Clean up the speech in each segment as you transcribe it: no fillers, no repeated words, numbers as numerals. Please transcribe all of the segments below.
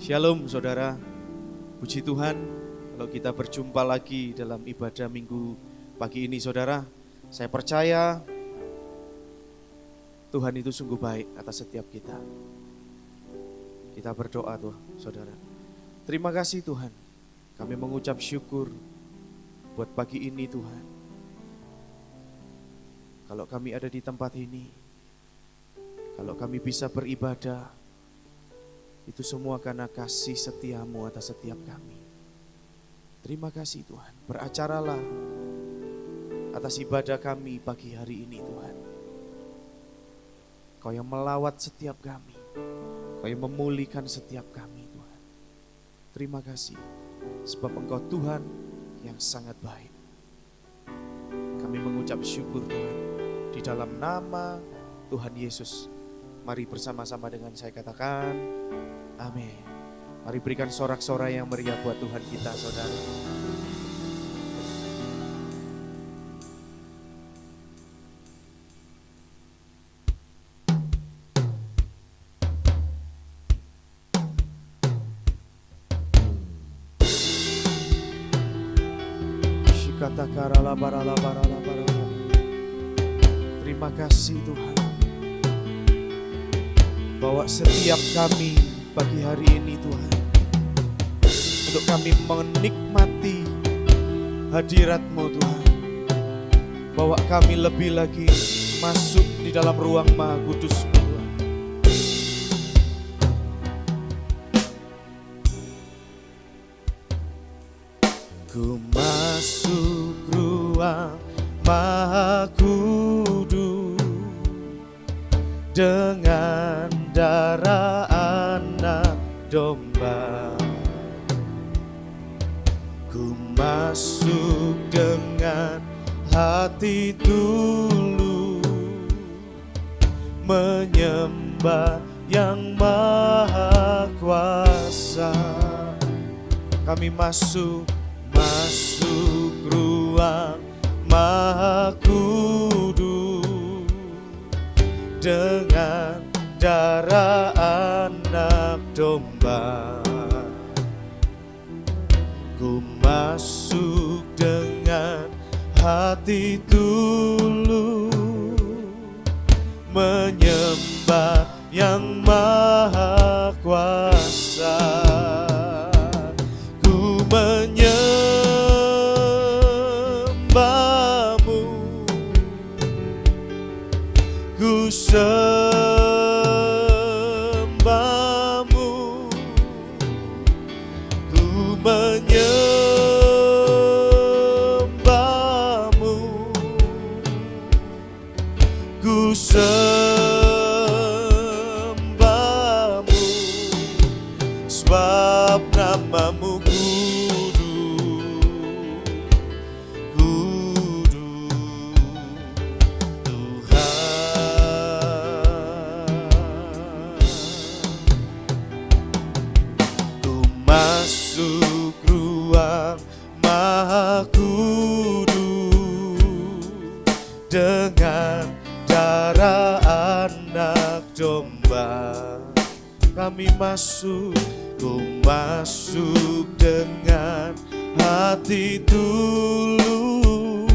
Shalom saudara, puji Tuhan kalau kita berjumpa lagi dalam ibadah minggu pagi ini saudara. Saya percaya Tuhan itu sungguh baik atas setiap kita. Kita berdoa tuh saudara. Terima kasih Tuhan, kami mengucap syukur buat pagi ini Tuhan. Kalau kami ada di tempat ini, kalau kami bisa beribadah, itu semua karena kasih setiamu atas setiap kami. Terima kasih Tuhan, beracaralah atas ibadah kami pagi hari ini Tuhan. Kau yang melawat setiap kami, Kau yang memulihkan setiap kami Tuhan. Terima kasih, sebab Engkau Tuhan yang sangat baik. Kami mengucap syukur Tuhan, di dalam nama Tuhan Yesus. Mari bersama-sama dengan saya katakan, amin. Mari berikan sorak-sorai yang meriah buat Tuhan kita, saudara. Terima kasih Tuhan, bahwa setiap kami pagi hari ini Tuhan, untuk kami menikmati hadirat-Mu Tuhan, bahwa kami lebih lagi masuk di dalam ruang Maha Kudus-Mu Tuhan. Ku masuk ruang Maha Kudus dengan darah anak domba. Ku masuk dengan hati tulus, menyembah yang maha kuasa. Kami masuk ruang Maha Kudus dengan darah anak domba. Ku masuk dengan hati tulus, menyembah yang maha kuasa. Ku menyembah-Mu, ku sembah-Mu, ku menyembah-Mu, ku sembah-Mu, sebab nama-Mu dengan darah anak domba. Kami masuk, ku masuk dengan hati tulus,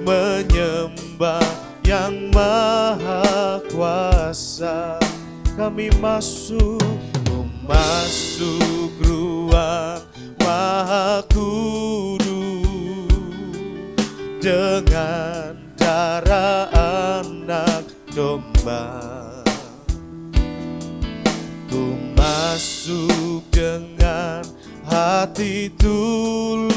menyembah yang maha kuasa. Kami masuk, ku masuk ruang Maha Kudus dengan darah anak domba. Ku masuk dengan hati tulus,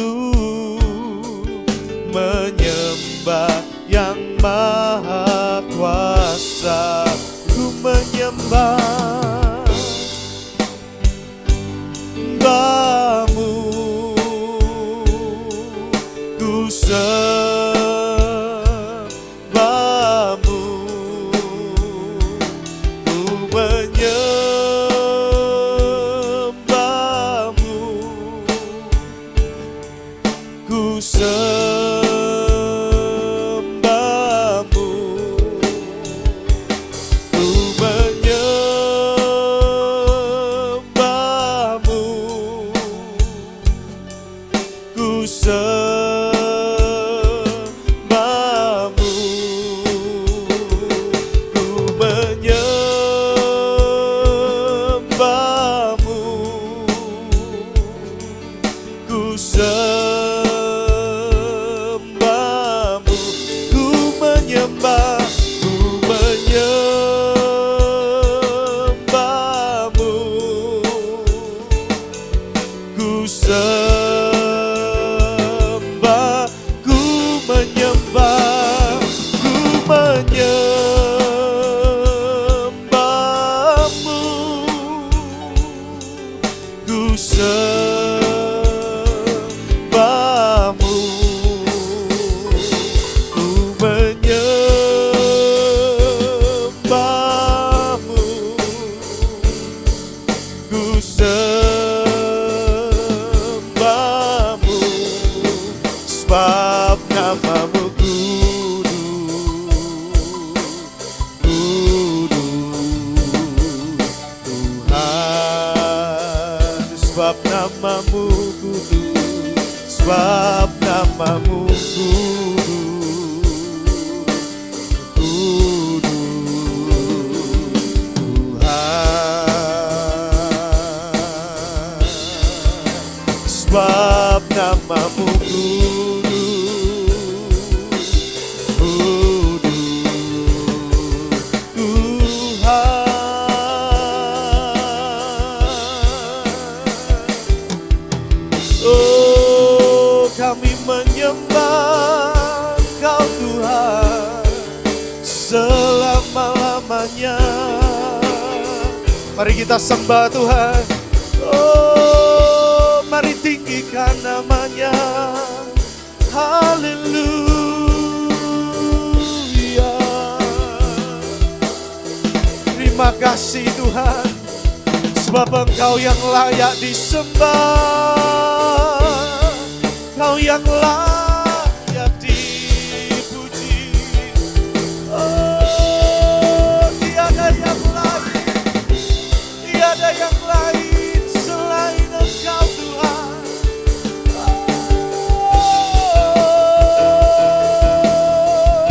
menyembah yang maha kuasa. Ku menyembah-Mu, ku sembah-Mu, ku menyembah-Mu, ku sembah-Mu, ku menyembah. sembahmu, ku menyembahmu, ku sembahmu, sebab namamu sebab namamu kudus, sebab namamu kudus, Tuhan, sebab namamu kudus, Tuhan. Oh, kami menyembah Engkau Tuhan selama-lamanya. Mari kita sembah Tuhan. Oh, mari tinggikan namanya. Haleluya. Terima kasih Tuhan, sebab Engkau yang layak disembah, Engkau yang layak dipuji. Oh, tiada yang lain, tiada yang lain selain Engkau Tuhan.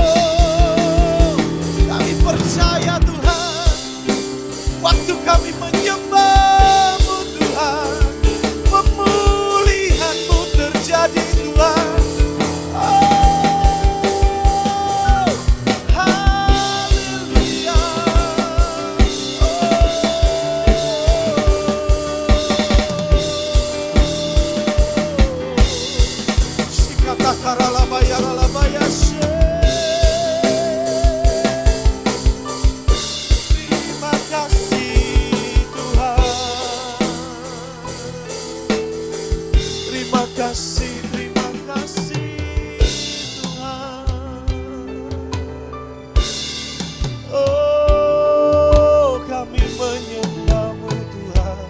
Oh, kami percaya Tuhan, waktu kami menyembah-Mu Tuhan, pemulihan-Mu terjadi Tuhan. Oh, haleluya. Shikata karalabaya ralabaya she. Terima kasih Tuhan. Terima kasih Tuhan. Oh, kami menyembah-Mu Tuhan.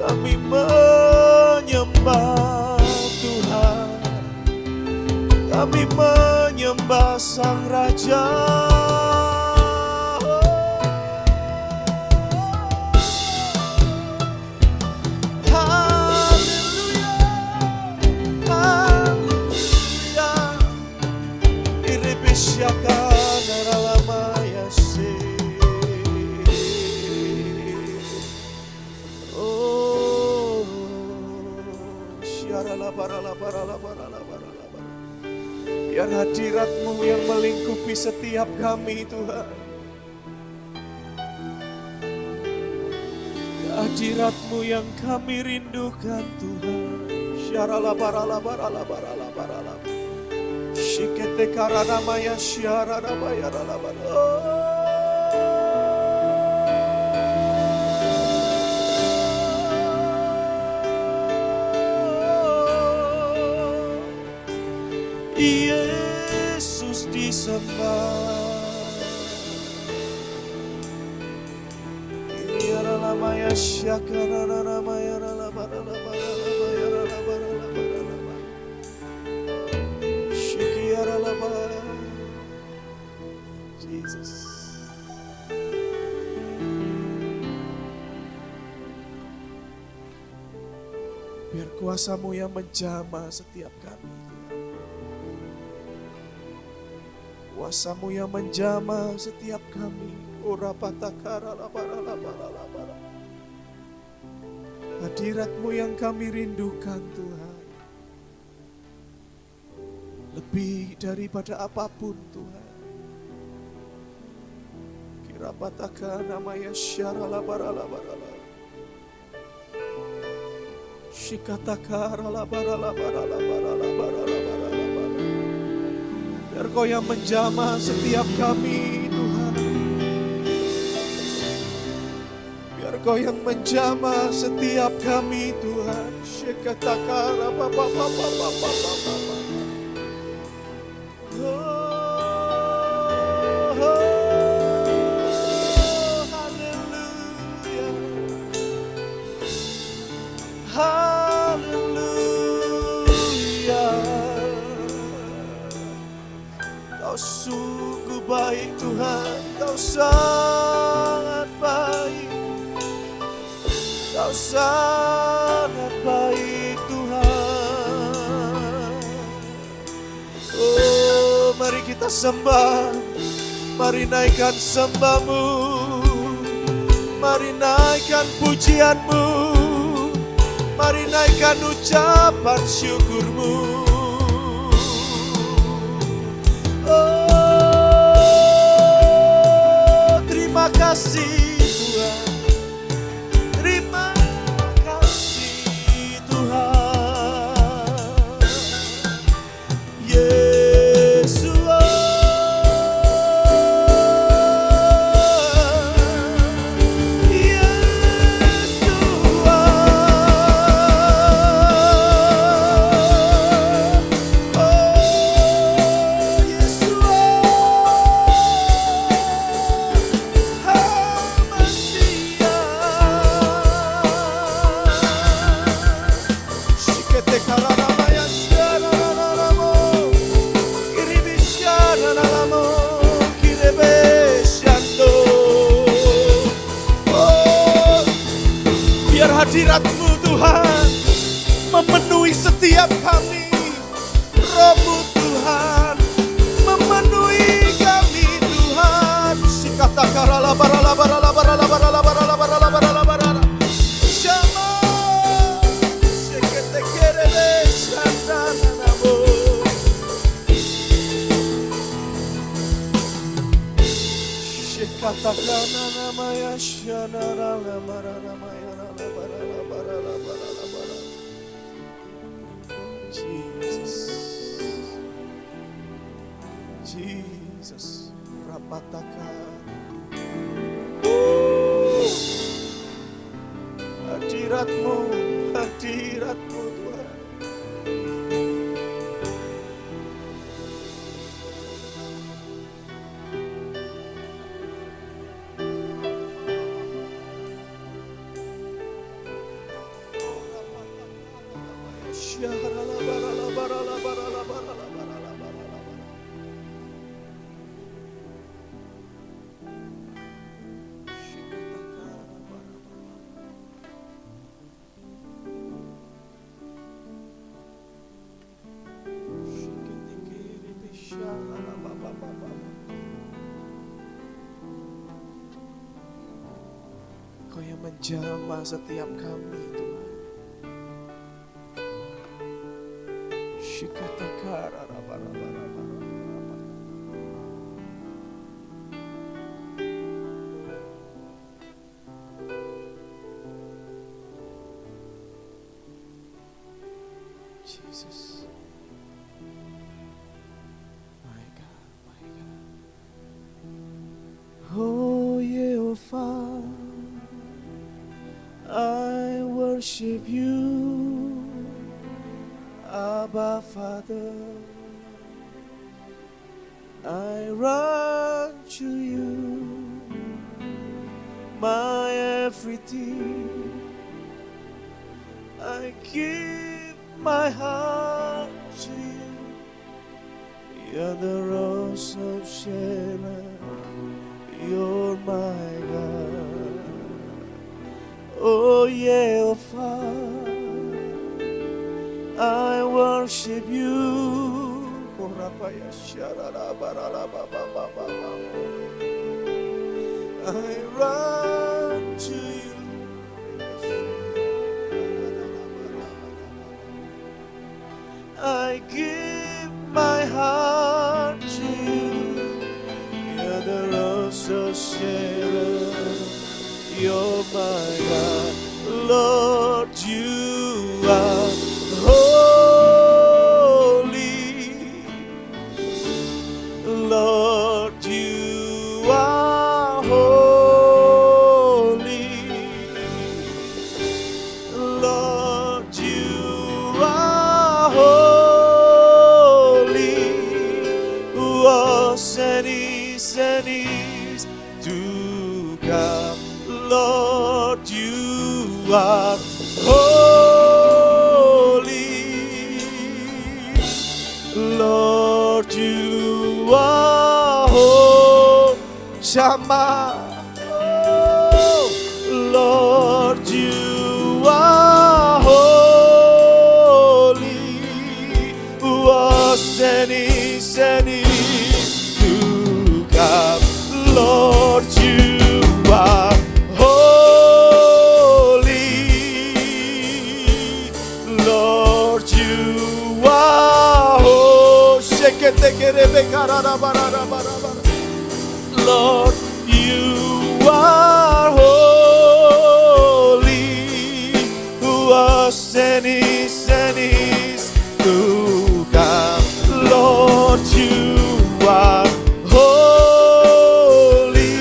Kami menyembah Tuhan. Kami menyembah Sang Raja. Haleluya, haleluya. Iribisyakan aralamaya se. Oh, syarala barala barala barala barala barala. Biar hadirat-Mu yang melingkupi setiap kami Tuhan. Hadirat-Mu yang kami rindukan Tuhan. Syarala barala barala barala barala. Shikete karana maya syarana maya rala barala. Yesus disembah. Ini adalah maya syakana maya rala barala barala maya rala barala barala. Shiki rala barala. Jesus. Biar kuasa-Mu yang menjamah setiap kami. Kuasa-Mu yang menjamah setiap kami. Ora patakara la bara la bara la bara. Hadirat-Mu yang kami rindukan Tuhan. Lebih daripada apapun Tuhan. Kira pataka namanya syara la bara la bara la. Shikatakara la bara la bara la bara la bara la bara la bara. Biar Kau yang menjamah setiap kami Tuhan. Biar Engkau yang menjamah setiap kami Tuhan. Shekatakara papa papa papa papa. Kau sungguh baik Tuhan, Kau sangat baik, Kau sangat baik Tuhan. Oh, mari kita sembah, mari naikkan sembah-Mu, mari naikkan pujian-Mu, mari naikkan ucapan syukur-Mu. Terima kasih Tuhan, terima kasih Tuhan, Yesus. Hadirat-Mu Tuhan memenuhi setiap kami. Roh-Mu Tuhan memenuhi kami Tuhan. Sikatakarala barala barala barala barala barala barala barala barala. Shama seketekerele shandanamo. Shikatakana namaya shanarala marala maya. Jesus, rapataka. Hadirat-Mu, hadirat-Mu Tuhan. Kau yang menjamah setiap kami Tuhan. Shikatakara rabarabara. Jesus. My God, my God. Oh Yehovah, I worship You, Abba Father. I run to You, my everything. I give my heart to You. You're the rose of Sharon. You're my God. Oh Yehovah, I worship You. I run to You. I give my heart to You. You're the rose of Sharon. You're my God. Lord, You are holy. Lord, You are holy. come. Lord, you are holy. Lord, you are holy. Shama. Oh, Lord, you are holy. Waseni seni to come. Lord, you are holy. Lord, you are holy. Lord, you are holy. Senis to come. Lord, you are holy.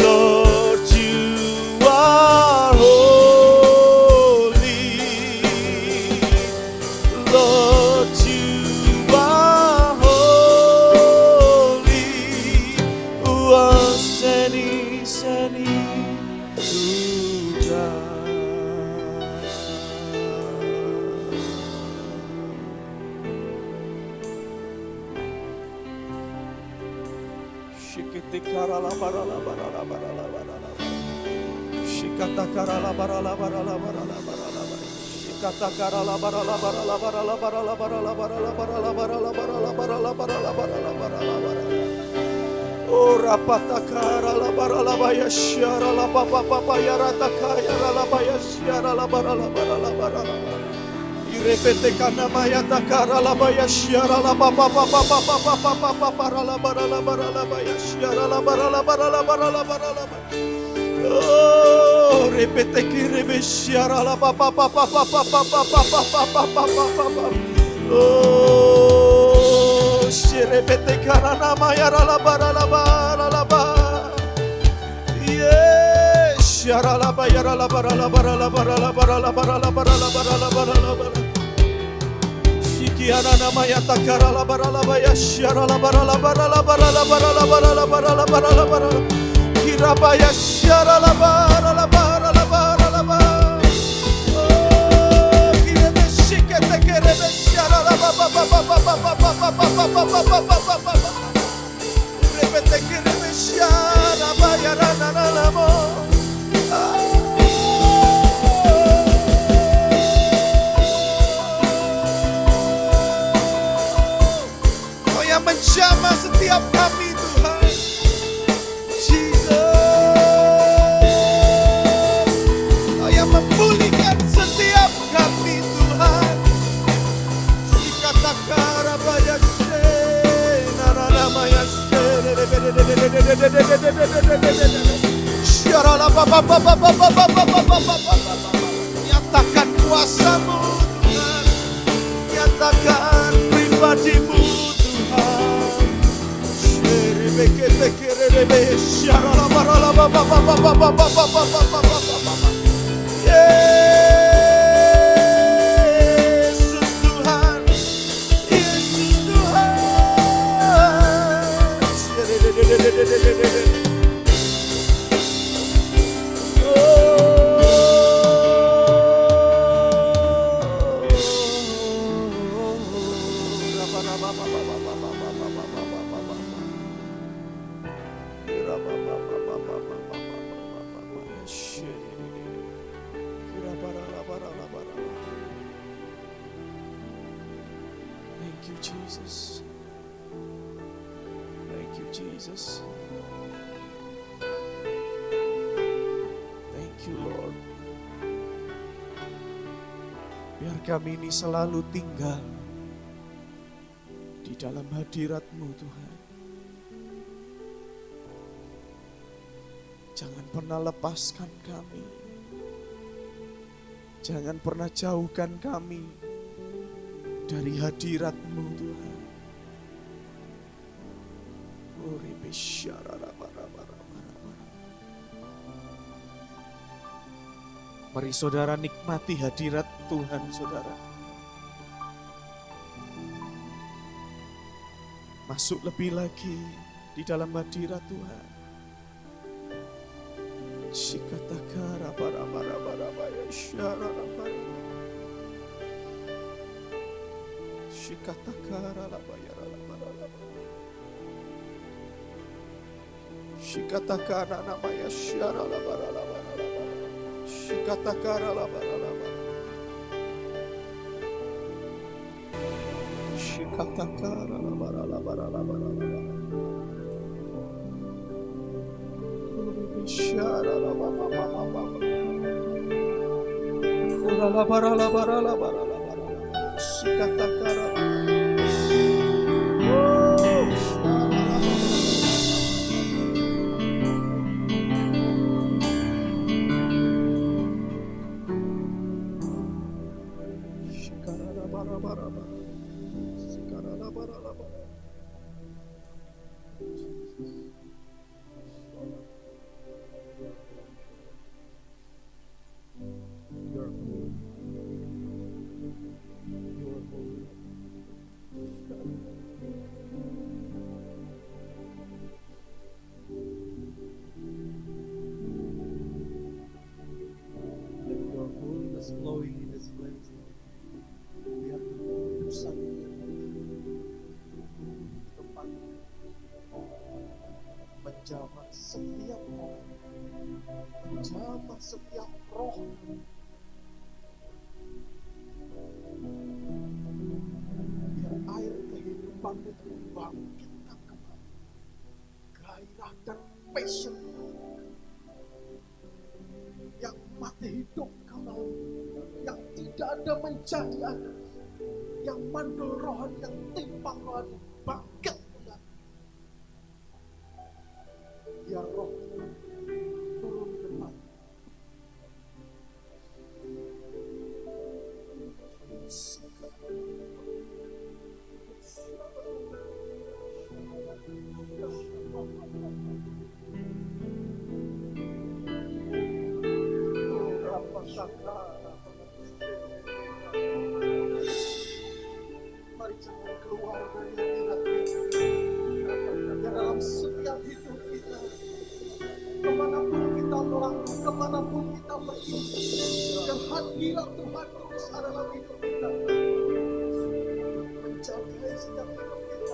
Lord, you are holy. Lord, you are holy. Senis to come. Shikiti karala barala barala barala barala. Shikata karala barala barala barala barala. Shikata karala barala barala barala barala barala barala barala barala barala barala barala barala barala barala. Oh rapata karala barala baya shara la papa papa yarata kaya la baya shara la barala barala barala. Repete kana maya takara la baya shiara la papa papa papa papa papa para la bara la baya shiara la bara la bara. Oh repete ki rebe shiara la papa papa papa papa papa papa papa. Oh shi repete kana na maya la bara la bara. Yes shiara la baya la bara la bara la bara la bara la bara la bara la bara la bara la bara. Kiana namaya takara la bara la baya shara la bara la bara la bara la bara la bara la bara la bara la bara kirabaya shara la bara la bara la bara la bara. Oh kirebe shikete kirebe shara la ba ba ba ba ba ba ba ba ba ba ba ba ba ba. Repete kirebe shara baya na na na mo. Menjamah setiap kami Tuhan Jesus. Oh yang memulihkan setiap kami Tuhan. Sikatakara bayashe narana mayashe syarala papa papa papa papa papa. Nyatakan kuasamu Tuhan. Nyatakan pribadimu Yesus Tuhan, Yesus Tuhan. Thank you, Jesus. Thank you, Jesus. Thank you, Lord. Biar kami ini selalu tinggal di dalam hadirat-Mu, Tuhan. Jangan pernah lepaskan kami. Jangan pernah jauhkan kami dari hadirat-Mu, Tuhan. Mari saudara nikmati hadirat Tuhan, saudara. Masuk lebih lagi di dalam hadirat Tuhan. Shikatakara bara bara bara bara shara la bara. Shikatakara la bara la bara la bara. Shikatakara namaya shara la bara la bara la bara. Shikatakara la bara la bara. Shikatakara la bara la bara la bara la bara. Shara la bara bara bara. Ura la bara la bara la bara la bara. Shikatakara la bara. Flowing in this place. Biar keputusan tempat menjamah setiap orang, menjamah setiap roh. Biar air kehidupan itu membangkitkan kembali gairah dan passion yang mati hidup kembali, yang tidak ada menjadi ada, yang mandul rohani, yang timpang rohani bangkit kembali. Biar roh turun kembali. Mari jangan keluar dari hati kita. Dalam setiap hidup kita, kemanapun kita melangkah, kemanapun kita pergi, yang hadirat Tuhan terus ada dalam hidup kita, menjaga setiap hidup kita.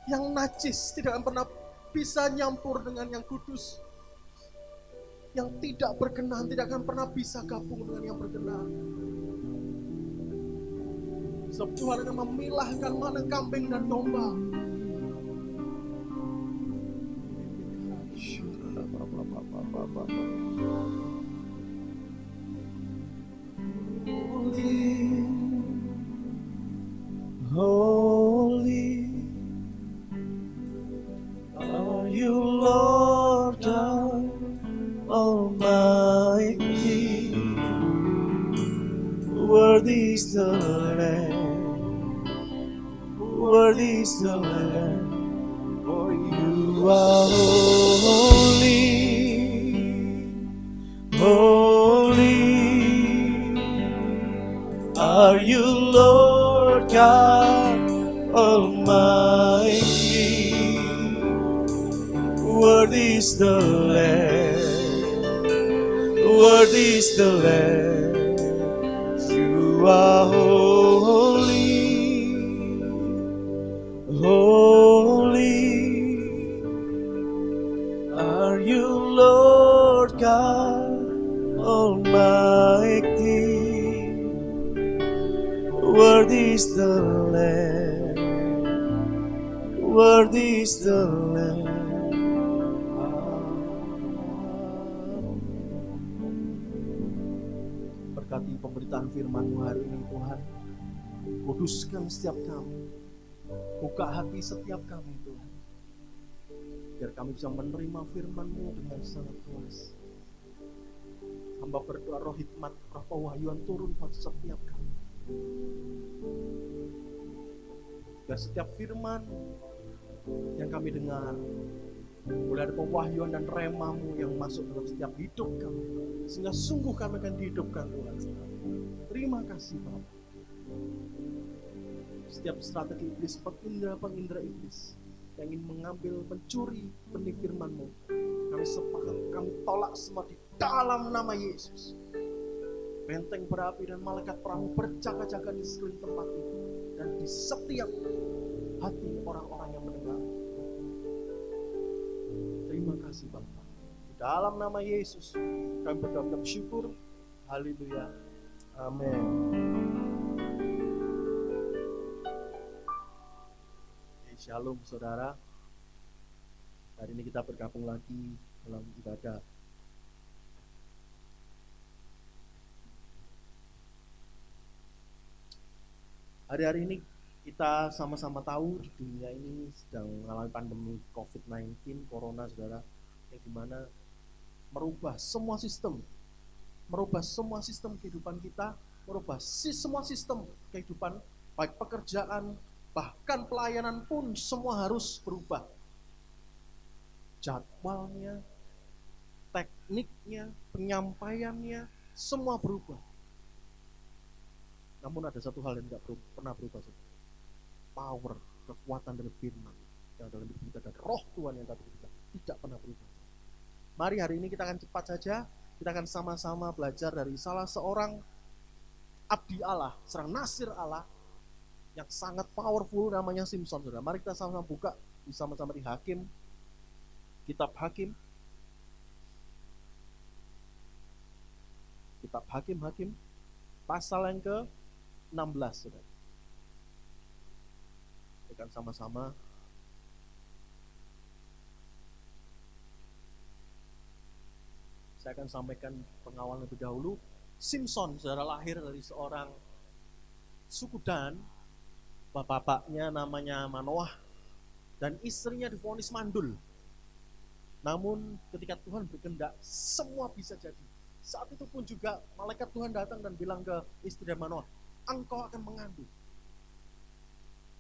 Yang najis tidak akan pernah bisa nyampur dengan yang kudus. Yang tidak berkenan tidak akan pernah bisa gabung dengan yang berkenan. Sebab Tuhan akan memilahkan mana kambing dan domba. Holy are you, Lord God Almighty. Worthy is the Lamb, worthy is the Lamb, for you are holy, holy are you, Lord God Almighty. Worthy is the Lamb, worthy is the Lamb, you are holy, holy are you, Lord God Almighty. Worthy is the Lamb, worthy is the Lamb. Berkati pemberitaan firman-Mu hari ini Tuhan. Kuduskan setiap kami, buka hati setiap kami Tuhan, biar kami bisa menerima firman-Mu dengan sangat puas. Hamba berdoa roh hikmat, roh pewahyuan turun buat setiap kami. Dan setiap firman yang kami dengar, boleh ada pewahyuan dan remamu yang masuk dalam setiap hidup kami, sehingga sungguh kami akan dihidupkan Tuhan. Terima kasih Bapak. Setiap strategi iblis, pengindra iblis yang ingin mengambil, mencuri benih firman-Mu, kami sepakat, kami tolak semua di dalam nama Yesus. Benteng berapi dan malaikat perang berjaga-jaga di sekeliling tempat ini dan di setiap hati orang-orang yang mendengar. Terima kasih Bapa. Di dalam nama Yesus kami berdoa dan bersyukur. Haleluya. Amin. Shalom saudara. Hari ini kita bergabung lagi dalam ibadah. Hari-hari ini kita sama-sama tahu di dunia ini sedang mengalami pandemi COVID-19, Corona saudara, yang dimana merubah semua sistem kehidupan kita, merubah semua sistem kehidupan, baik pekerjaan, bahkan pelayanan pun semua harus berubah. Jadwalnya, tekniknya, penyampaiannya, semua berubah. Namun ada satu hal yang tidak pernah berubah, power, kekuatan dari firman yang dalam hidup kita dan roh Tuhan yang dalam hidup kita tidak pernah berubah. Mari hari ini kita akan cepat saja, kita akan sama-sama belajar dari salah seorang abdi Allah, seorang nasir Allah yang sangat powerful, namanya Simson. Saudara, mari kita sama-sama buka bersama-sama di Hakim, kitab Hakim, pasal yang ke-16, saudara. Kita akan sama-sama saya akan sampaikan pengawalan lebih dahulu. Simson, saudara, lahir dari seorang suku Dan. Bapaknya namanya Manoah dan istrinya divonis mandul. Namun ketika Tuhan berkehendak, semua bisa jadi. Saat itu pun juga malaikat Tuhan datang dan bilang ke istri dan Manoah, engkau akan mengandung.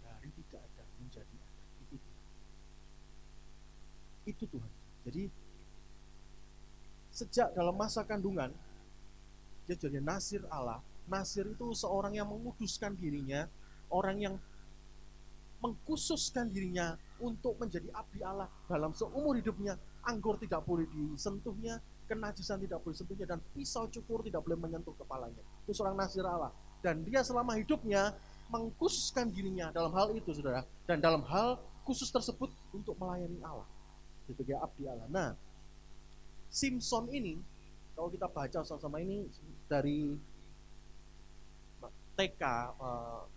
Dari tidak ada menjadi ada. Itu Tuhan. Jadi sejak dalam masa kandungan, dia jadi nasir Allah. Nasir itu seorang yang menguduskan dirinya, orang yang mengkhususkan dirinya untuk menjadi abdi Allah dalam seumur hidupnya. Anggur tidak boleh disentuhnya, kenajisan tidak boleh disentuhnya, dan pisau cukur tidak boleh menyentuh kepalanya. Itu seorang nasir Allah. Dan dia selama hidupnya mengkhususkan dirinya dalam hal itu, saudara. Dan dalam hal khusus tersebut untuk melayani Allah sebagai abdi Allah. Nah, Simson ini, kalau kita baca sama-sama ini dari TK,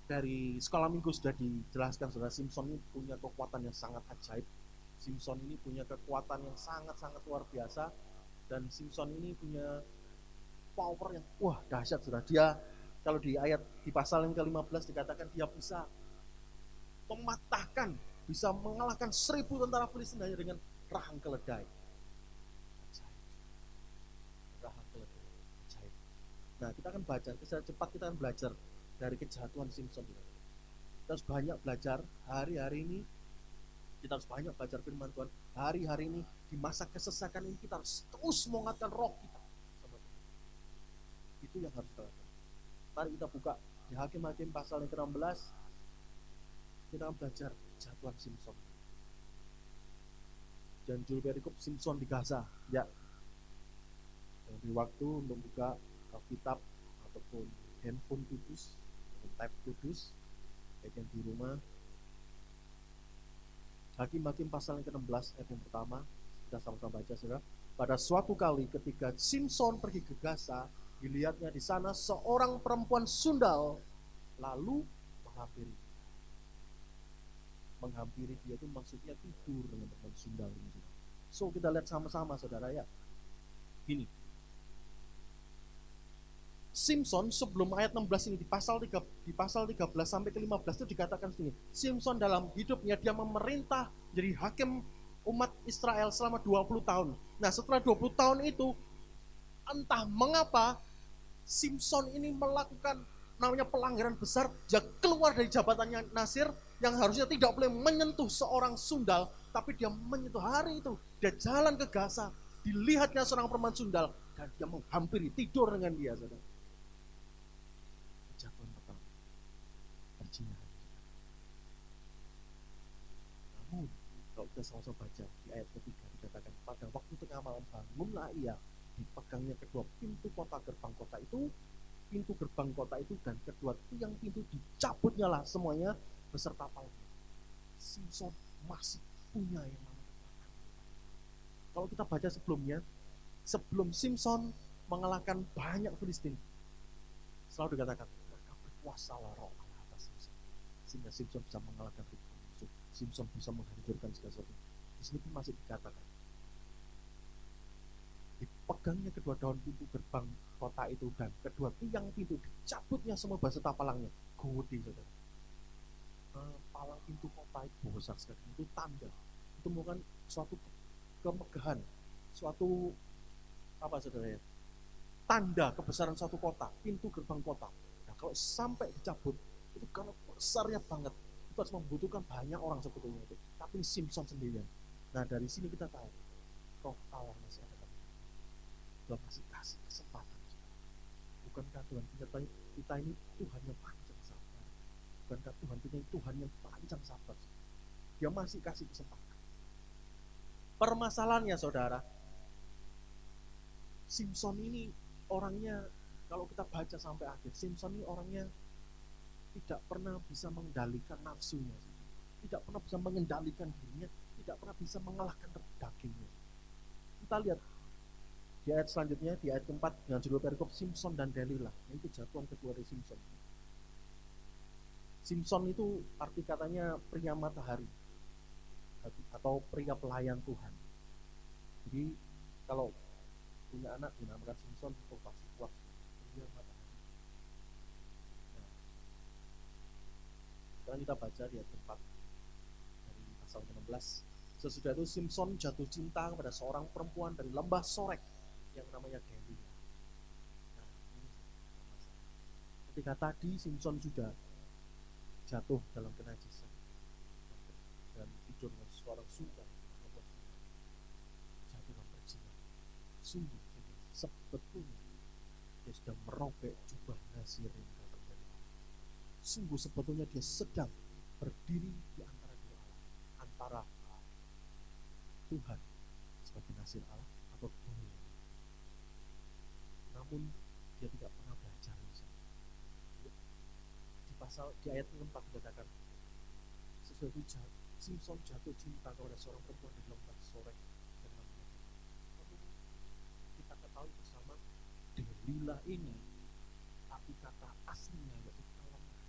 dari sekolah minggu sudah dijelaskan, saudara. Simson ini punya kekuatan yang sangat ajaib. Simson ini punya kekuatan yang sangat-sangat luar biasa. Dan Simson ini punya power yang dahsyat, saudara. Dia, kalau di pasal yang ke-15 dikatakan dia bisa mematahkan, bisa mengalahkan 1000 tentara Filistin hanya dengan rahang keledai. Nah, kita akan baca, secara cepat kita akan belajar dari kejahatuan Simson. Kita harus banyak belajar hari-hari ini, kita harus banyak belajar firman Tuhan. Hari-hari ini, di masa kesesakan ini, kita harus terus menguatkan roh kita. Itu yang harus kita lakukan. Mari kita buka di Hakim-Hakim pasal yang ke-16, kita akan belajar kejahatuan Simson. Dan judul perikop Simson di Gaza. Ya, dan di waktu untuk buka Alkitab ataupun handphone kudus, tab kudus, baik yang di rumah. Hakim-Hakim pasal yang ke-16 ayat yang pertama, kita sama-sama baca, saudara. Pada suatu kali ketika Simson pergi ke Gaza, dilihatnya di sana seorang perempuan sundal lalu menghampiri dia. Menghampiri dia itu maksudnya tidur dengan perempuan sundal ini. So kita lihat sama-sama, saudara, ya. Gini, Simson sebelum ayat 16 ini di pasal 13 sampai ke 15 itu dikatakan begini. Simson dalam hidupnya dia memerintah jadi hakim umat Israel selama 20 tahun. Nah, setelah 20 tahun itu entah mengapa Simpson ini melakukan namanya pelanggaran besar. Dia keluar dari jabatannya Nasir yang harusnya tidak boleh menyentuh seorang sundal, tapi dia menyentuh. Hari itu dia jalan ke Gaza, dilihatnya seorang perempuan sundal dan dia menghampiri, tidur dengan dia, saudara. Kejatuhan pertama, perzinahan. Namun kalau kita sama-sama baca di ayat ketiga dikatakan, pada waktu tengah malam bangunlah ia, dipegangnya kedua pintu kota, gerbang kota itu, pintu gerbang kota itu, dan kedua tiang pintu dicabutnya lah semuanya beserta palangnya. Simpson masih punya yang namanya kekuatan. Kalau kita baca sebelumnya, sebelum Simpson mengalahkan banyak Filistin, selalu dikatakan maka berkuasalah roh Allah atas Simpson, sehingga Simpson bisa mengalahkan ribuan musuh. Simpson bisa menghancurkan segala sesuatu. Di sini pun masih dikatakan dipegangnya kedua daun pintu gerbang kota itu, dan kedua tiang pintu dicabutnya semua beserta palangnya. Gede, saudara. Palang pintu kota itu besar sekali. Itu tanda, itu bukan suatu kemegahan, suatu apa, saudara ya, tanda kebesaran suatu kota, pintu gerbang kota. Nah, kalau sampai dicabut, itu karena besarnya banget, itu harus membutuhkan banyak orang sebetulnya itu. Tapi Simpson sendirian. Nah, dari sini kita tahu roh Allah masih ada. Tuhan masih kasih kesempatan. Bukankah Tuhan menyertai kita ini Tuhan yang panjang sabar? Bukankah Tuhan kita ini Tuhan yang panjang sabar? Dia masih kasih kesempatan. Permasalahannya, saudara, Simpson ini orangnya, kalau kita baca sampai akhir, Simpson ini orangnya tidak pernah bisa mengendalikan nafsunya, tidak pernah bisa mengendalikan dirinya, tidak pernah bisa mengalahkan dagingnya. Kita lihat di ayat selanjutnya, di ayat keempat dengan judul perikop Simpson dan Delilah. Itu jatuhan kedua dari Simpson. Simpson itu arti katanya pria matahari atau pria pelayan Tuhan. Jadi kalau punya anak dinamakan Simpson, itu pasti kuat, pria matahari. Nah, sekarang kita baca di ayat keempat dari pasal 16. Sesudah itu Simpson jatuh cinta kepada seorang perempuan dari lembah Sorek yang namanya Delilah. Nah, ini masalah. Ketika tadi Simpson sudah jatuh dalam kenajisan dan tidur dengan seorang sundal, jatuh dalam perzinahan. Sungguh, sebetulnya dia sudah merobek jubah Nasir yang datang dari Allah. Sungguh sebetulnya dia sedang berdiri di antara dua Allah, antara Tuhan sebagai Nasir Allah atau dunia. Namun dia tidak pernah belajar di ayat 4 dikatakan, sesudah itu Simpson jatuh cinta kepada seorang perempuan di lembah Sorek yang namanya Delilah. Lalu kita ketahui bersama, Delilah ini arti kata aslinya yaitu kelemahan,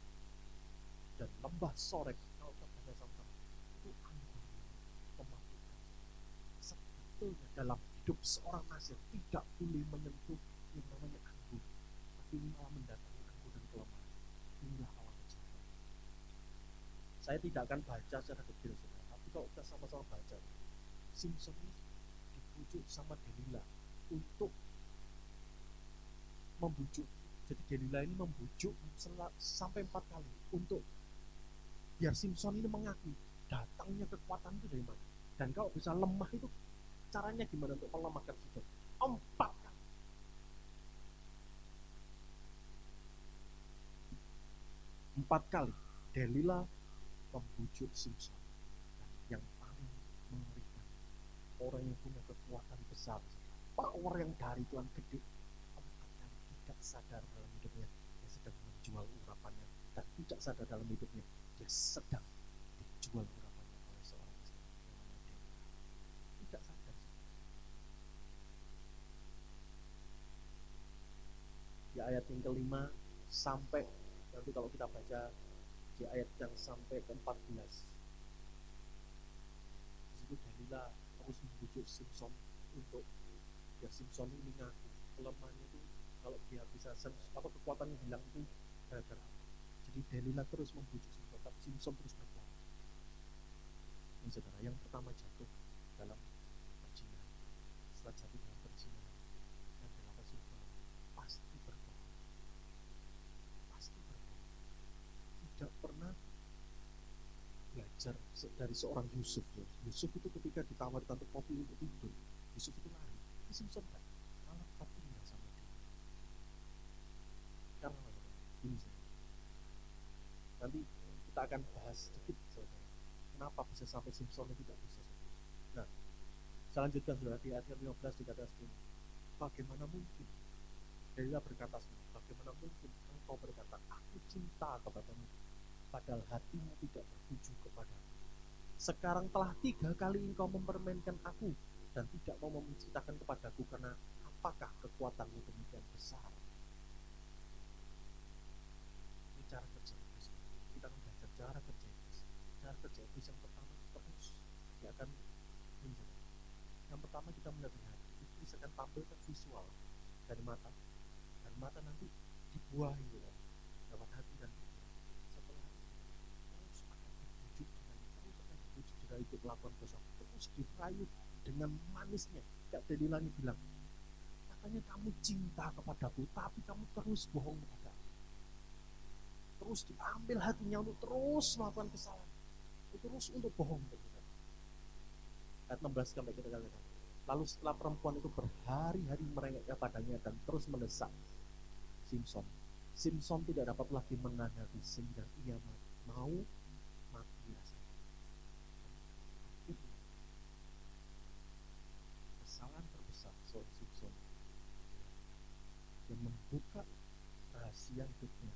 dan lembah Sorek kalau kita baca sama-sama itu anggur mematikan. Sebetulnya dalam hidup seorang Nasir tidak boleh menyentuh yang namanya anggur, tapi malah mendatangi anggur dan kelemahan. Inilah Allah kejahatan. Saya tidak akan baca secara detail, saudara, tapi kalau kita sama-sama baca, Simpson ini dibujuk sama Delilah untuk membujuk. Jadi Delilah ini membujuk sampai 4 kali untuk biar Simpson ini mengakui datangnya kekuatan itu dari mana, dan kalau bisa lemah itu caranya gimana untuk melemahkan Simpson. 4 kali. 4 kali Delilah membujuk Simpson. Dan yang paling mengerikan, orang yang punya kekuatan besar, power yang dari Tuhan gede, 4 kali tidak sadar dalam hidupnya dia sedang menjual urapannya, dan tidak sadar dalam hidupnya dia sedang dijual urapannya oleh seorang istri yang namanya Delilah. Tidak sadar. Di ayat yang kelima sampai nanti kalau kita baca di ayat yang sampai ke-14, disitu Delilah terus membujuk Simpson untuk biar Simpson ini ngaku kelemahannya itu, kalau dia bisa kekuatannya hilang itu gara-gara apa. Jadi Delilah terus membujuk Simpson, tapi Simpson terus berbohong. Ini saudara, yang pertama jatuh dalam perzinahan. Setelah jatuh dalam perzinahan, yang dilakukan belajar dari seorang Yusuf. Yusuf itu ketika ditawari tante Popi untuk tidur, Yusuf itu lari. Tapi Simpson kan malah tetap tinggal sama dia. Karena apa? Ini saja. Nanti kita akan bahas sedikit, saudara. Kenapa bisa sampai Simpson tidak bisa? Nah, selanjutnya saudara, di ayat 15 dikatakan seperti ini. Bagaimana mungkin? Delilah berkata semua, bagaimana mungkin engkau berkata, aku cinta kepadamu, padahal hatimu tidak tertuju kepadamu. Sekarang telah 3 kali engkau mempermainkan aku dan tidak mau menceritakan kepadaku, karena apakah kekuatanmu demikian besar? Ini cara kerja iblis. Kita akan belajar cara kerja iblis. Cara kerja iblis yang pertama terus dia akan ini. Yang pertama kita melihat hati. Iblis akan tampilkan visual dari mata. Dan mata nanti dibuahi lewat hati dan pikiran. Setelah itu terus akan dibujuk juga ikut melakukan dosa, terus dirayu dengan manisnya. Kak Delilani bilang, katanya kamu cinta kepadaku, tapi kamu terus bohong kepadaku. Terus diambil hatinya untuk terus melakukan kesalahan, terus untuk bohong kepadaku. Ayat 16 sampai kita katakan, lalu setelah perempuan itu berhari-hari merengek kepadanya dan terus mendesak Simpson, Simpson tidak dapat lagi menahan hati sehingga ia mau mati rasanya. Akhirnya kesalahan terbesar seorang Simpson yang membuka rahasia hidupnya,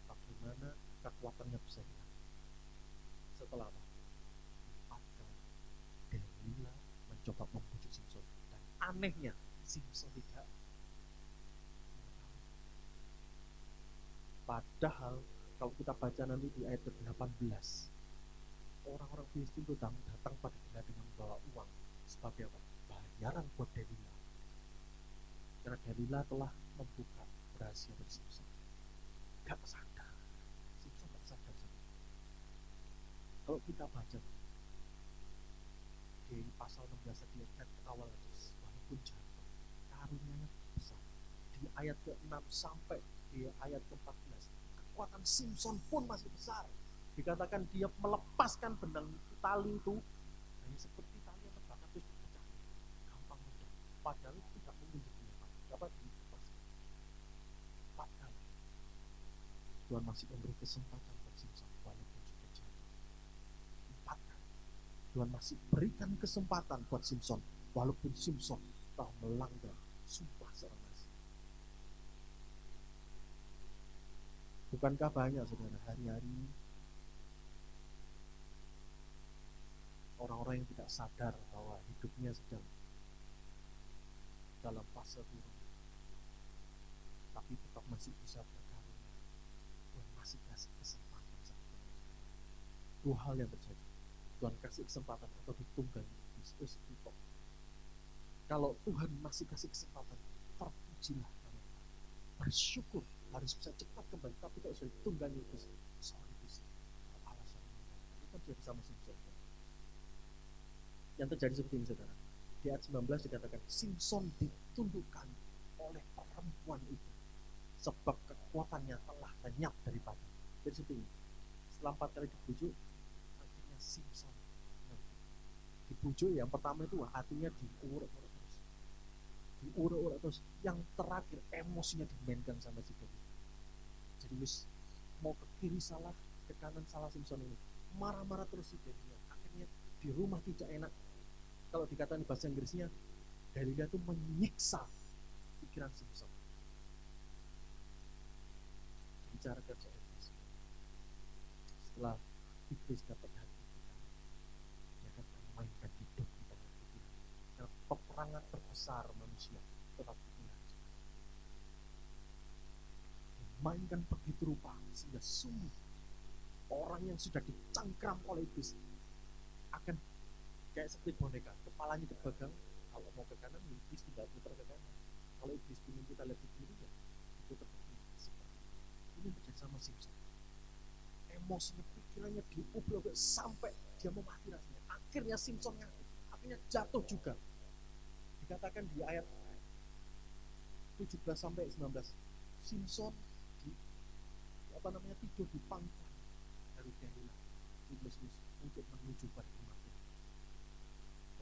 bagaimana kekuatannya bisa hilang. Setelah apa? 4 kali Delila mencoba membujuk Simpson, dan anehnya Simpson tidak. Padahal kalau kita baca nanti di ayat ke-18, orang-orang Filistin itu datang pada Delila dengan membawa uang sebagai apa? Bayaran buat Delila. Karena Delila telah membuka rahasia dari Simpson. Gak sadar. Simpson gak sadar sebenarnya. Kalau kita baca di pasal 16 di ayat awal, walaupun jatuh, karunia-Nya besar. Di ayat ke-6 sampai di ayat ke-14, kekuatan Simpson pun masih besar. Dikatakan dia melepaskan benang tali itu hanya seperti tali yang terbakar terus dipecah, gampang mudah. Padahal tidak mungkin dapat dilepaskan. Padahal Tuhan masih memberi kesempatan buat Simpson walaupun sudah jatuh. 4 kali Tuhan masih berikan kesempatan buat Simpson walaupun Simpson telah melanggar sumpah seorang nasi. Bukankah banyak saudara hari-hari orang-orang yang tidak sadar bahwa hidupnya sedang dalam fase turun, tapi tetap masih bisa berkarunia. Tuhan masih kasih kesempatan seperti itu. 2 hal yang terjadi. Tuhan kasih kesempatan atau ditunggangi. Kalau Tuhan masih kasih kesempatan, terpujilah namanya. Bersyukur, harus bisa cepat kembali. Tapi kalau sudah ditunggangi itu, sorry itu alasan itu terjadi sama Simpson. Yang terjadi seperti ini saudara. Di ayat 19 dikatakan Simpson ditundukkan oleh perempuan itu sebab kekuatannya telah lenyap daripada. Jadi seperti ini. Setelah 4 kali dibujuk, akhirnya Simpson dibujuk. Yang pertama itu hatinya diurut-urut terus, diurut-urut terus. Yang terakhir emosinya dimainkan sama si Dewi. Jadi wis mau ke kiri salah, ke kanan salah Simpson ini, marah-marah terus si Dewi. Akhirnya di rumah tidak enak. Kalau dikatakan di bahasa Inggrisnya, Delila itu menyiksa pikiran Simpson. Bicara kerja iblis. Setelah iblis dapat hati kita, dia akan memainkan hidup kita dengan pikiran. Karena peperangan terbesar manusia tetap pikiran. Dimainkan begitu rupa sehingga sungguh orang yang sudah dicengkram oleh iblis akan kayak seperti boneka, kepalanya dipegang, kalau mau ke kanan iblis tinggal putar ke kanan, kalau iblis ingin kita lihat di kiri ya putar ke kiri. Seperti ini terjadi sama Simpson. Emosinya, pikirannya diubah sampai dia mau mati rasanya. Akhirnya Simpson ngaku, akhirnya jatuh juga. Dikatakan di ayat 17 sampai 19, Simpson tidur di pangkuan dari Delila. Iblis untuk menuju pada kematian.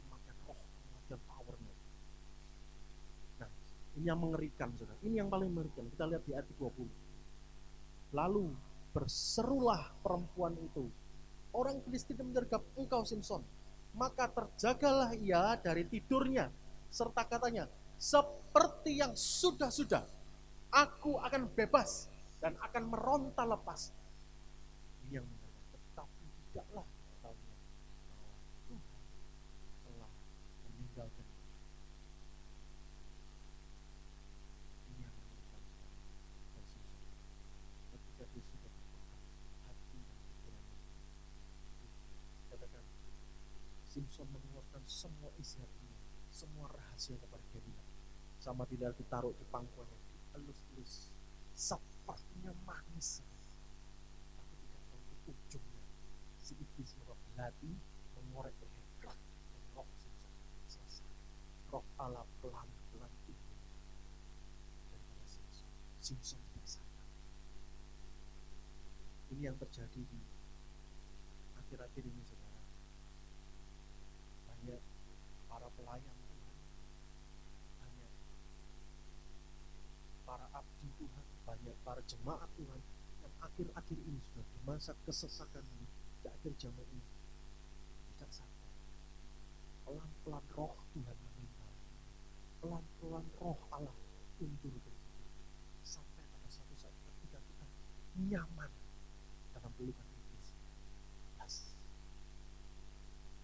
Kematian roh, kematian powernya. Nah, ini yang mengerikan, saudara. Ini yang paling mengerikan. Kita lihat di ayat 20. Lalu berserulah perempuan itu, orang Filistin menyergap engkau Simson. Maka terjagalah ia dari tidurnya, serta katanya, seperti yang sudah-sudah, aku akan bebas dan akan meronta lepas. Ini yang mengatakan, tetapi tidaklah diketahuinya bahwa Tuhan telah meninggalkan dia. Ini yang mengatakan dan Simson, ketika dia sudah berpegang hati dan pikirannya, katakan Simson mengeluarkan semua isi hatinya, semua rahasia kepada Delila. Sama Delila ditaruh di pangkuannya, dielus-elus, sepertinya manis. Tapi tidak tahu di ujungnya si iblis merobek hati, mengorek leher, dan roh Simson selesai. Roh Allah pelan-pelan timbul daripada Simson. Simson tidak sadar. Ini yang terjadi di akhir-akhir ini, saudara. Banyak para pelayan Tuhan, banyak para abdi Tuhan, banyak para jemaat Tuhan yang akhir-akhir ini sudah di masa kesesakan ini, di akhir zaman ini, tidak sadar. Pelan-pelan roh Tuhan meninggal, pelan-pelan roh Allah undur dari kita, sampai pada satu saat ketika kita nyaman dalam pelukan iblis, yes,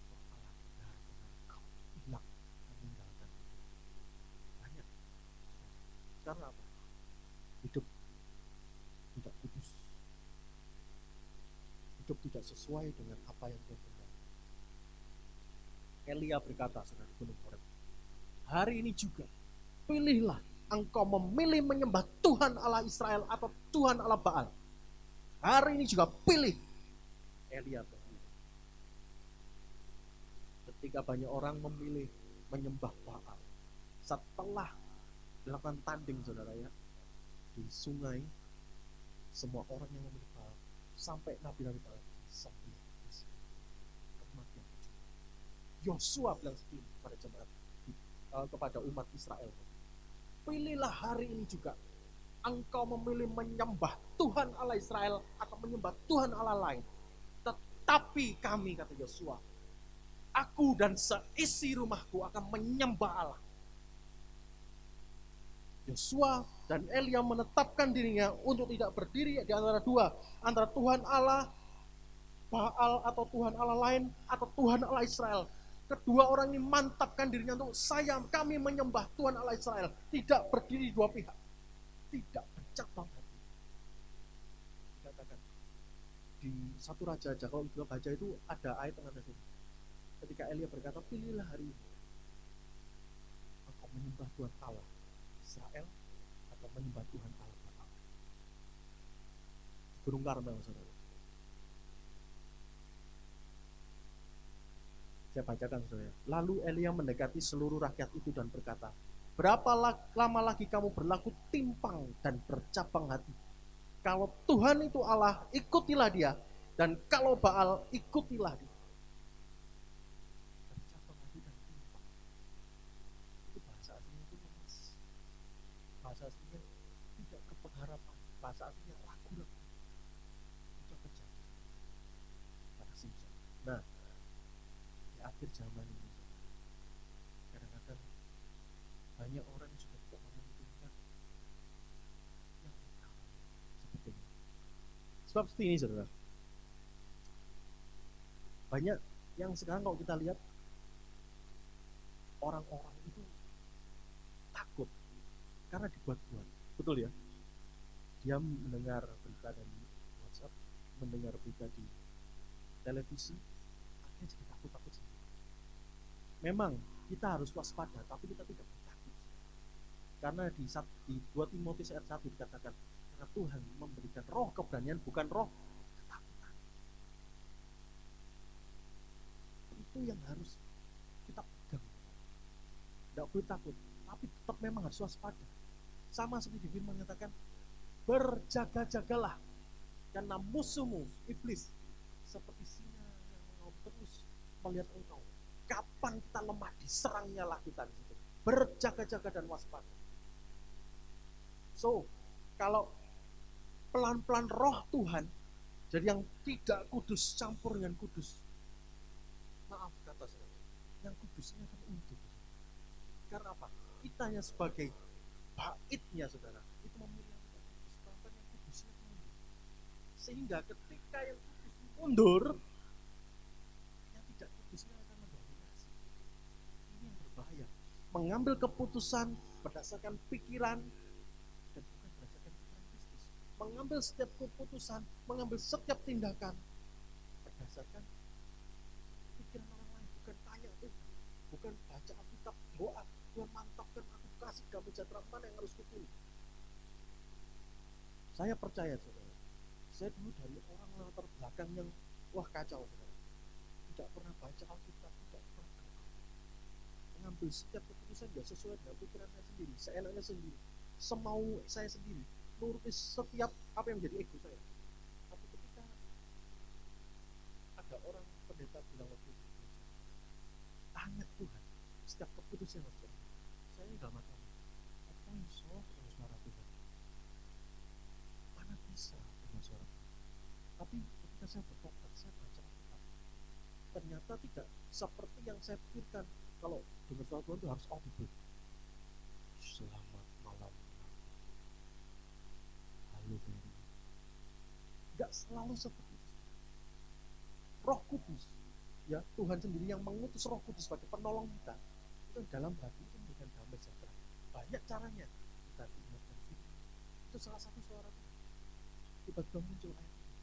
roh Allah benar-benar kau hilang, meninggalkan itu. Banyak. Karena apa? Hidup tidak kudus, hidup tidak sesuai dengan apa yang Tuhan kehendaki. Elia berkata, saudara, di Gunung Horeb, hari ini juga pilihlah engkau memilih menyembah Tuhan Allah Israel atau Tuhan Allah Baal. Hari ini juga pilih. Elia berkata, ketika banyak orang memilih menyembah Baal, setelah dilakukan tanding, saudara ya, di sungai, semua orang yang memilih Baal sampai nabi-nabi Baal disembelih kematian. Yosua bilang begini pada jemaat, kepada umat Israel, pilihlah hari ini juga engkau memilih menyembah Tuhan Allah Israel atau menyembah Tuhan Allah lain. Tetapi kami, kata Yosua, aku dan seisi rumahku akan menyembah Allah. Yosua dan Elia menetapkan dirinya untuk tidak berdiri di antara dua, antara Tuhan Allah Baal atau Tuhan Allah lain atau Tuhan Allah Israel. Kedua orang ini mantapkan dirinya untuk kami menyembah Tuhan Allah Israel, tidak berdiri dua pihak, tidak bercabang hati. Dikatakan di 1 Raja aja, kalau kita baca itu ada ayat tengah sini. Ketika Elia berkata, pilihlah hari ini engkau menyembah Tuhan Allah Israel atau menyembah Tuhan Allah Baal. Gunung Karmel, saudara. Saya bacakan, saudara. Lalu Elia mendekati seluruh rakyat itu dan berkata, berapa lama lagi kamu berlaku timpang dan bercabang hati? Kalau Tuhan itu Allah, ikutilah dia, dan kalau Baal, ikutilah dia. Bercabang hati dan timpang. Itu bahasa aslinya itu lemas. Bahasa aslinya tidak kepengharapan. Bahasa aslinya ragu-ragu. Itu yang terjadi pada Simson. Nah, di akhir zaman ini, kadang-kadang banyak orang yang sudah tidak memungkinkan yang seperti ini. Sebab seperti ini, saudara. Banyak yang sekarang kalau kita lihat, orang-orang itu takut karena dibuat-buat. Betul ya? Dia mendengar berita dari WhatsApp, mendengar berita di televisi, akhirnya jadi takut-takut sendiri. Memang kita harus waspada, tapi kita tidak boleh takut. Karena di 2 Timotius ayat 1 dikatakan, karena Tuhan memberikan roh keberanian, bukan roh ketakutan. Itu yang harus kita pegang. Tidak boleh takut, tapi tetap memang harus waspada. Sama seperti di firman mengatakan, berjaga-jagalah, karena musuhmu, iblis, seperti singa yang mengaum atau lihat engkau. Kapan kita lemah, diserangnya lah kita di situ. Berjaga-jaga dan waspada. So, kalau pelan-pelan roh Tuhan, jadi yang tidak kudus campur dengan kudus. Maaf kata saya, yang kudus ini akan untung. Karena apa? Kita yang sebagai baitnya saudara, itu memilih yang tidak kudus. Pelan-pelan yang kudusnya akan mundur. Sehingga ketika yang kudus mundur, yang tidak kudusnya akan mendominasi. Ini yang berbahaya. Mengambil keputusan berdasarkan pikiran dan bukan berdasarkan pikiran Kristus. Mengambil setiap keputusan, mengambil setiap tindakan berdasarkan pikiran orang lain, bukan tanya Tuhan, bukan baca Alkitab, doa, Tuhan mantapkan aku, kasih damai sejahtera mana yang harus kupilih. Saya percaya saudara, saya dulu dari orang latar belakang yang kacau saudara, tidak pernah baca Alkitab, tidak pernah doa, mengambil setiap keputusan tidak sesuai dengan pikiran saya sendiri, seenaknya sendiri, semau saya sendiri, nuruti setiap apa yang menjadi ego saya. Tapi ketika ada orang pendeta bilang waktu itu, tanya Tuhan setiap keputusan yang harus diambil. Saya ini dalam hati, apa yang salah dengan suara Tuhan? Mana bisa dengan suara Tuhan? Tapi ketika saya bertobat, saya baca Alkitab, ternyata tidak seperti yang saya pikirkan. Kalau dengar suara Tuhan itu harus audible. Selamat malam. Halo Mary. Tidak selalu seperti itu. Roh Kudus, ya Tuhan sendiri yang mengutus Roh Kudus sebagai penolong kita, itu dalam hati itu memberikan damai sejahtera. Banyak caranya. Kita diingatkan firman. Itu salah satu suara Tuhan. Tiba-tiba muncul ayat itu.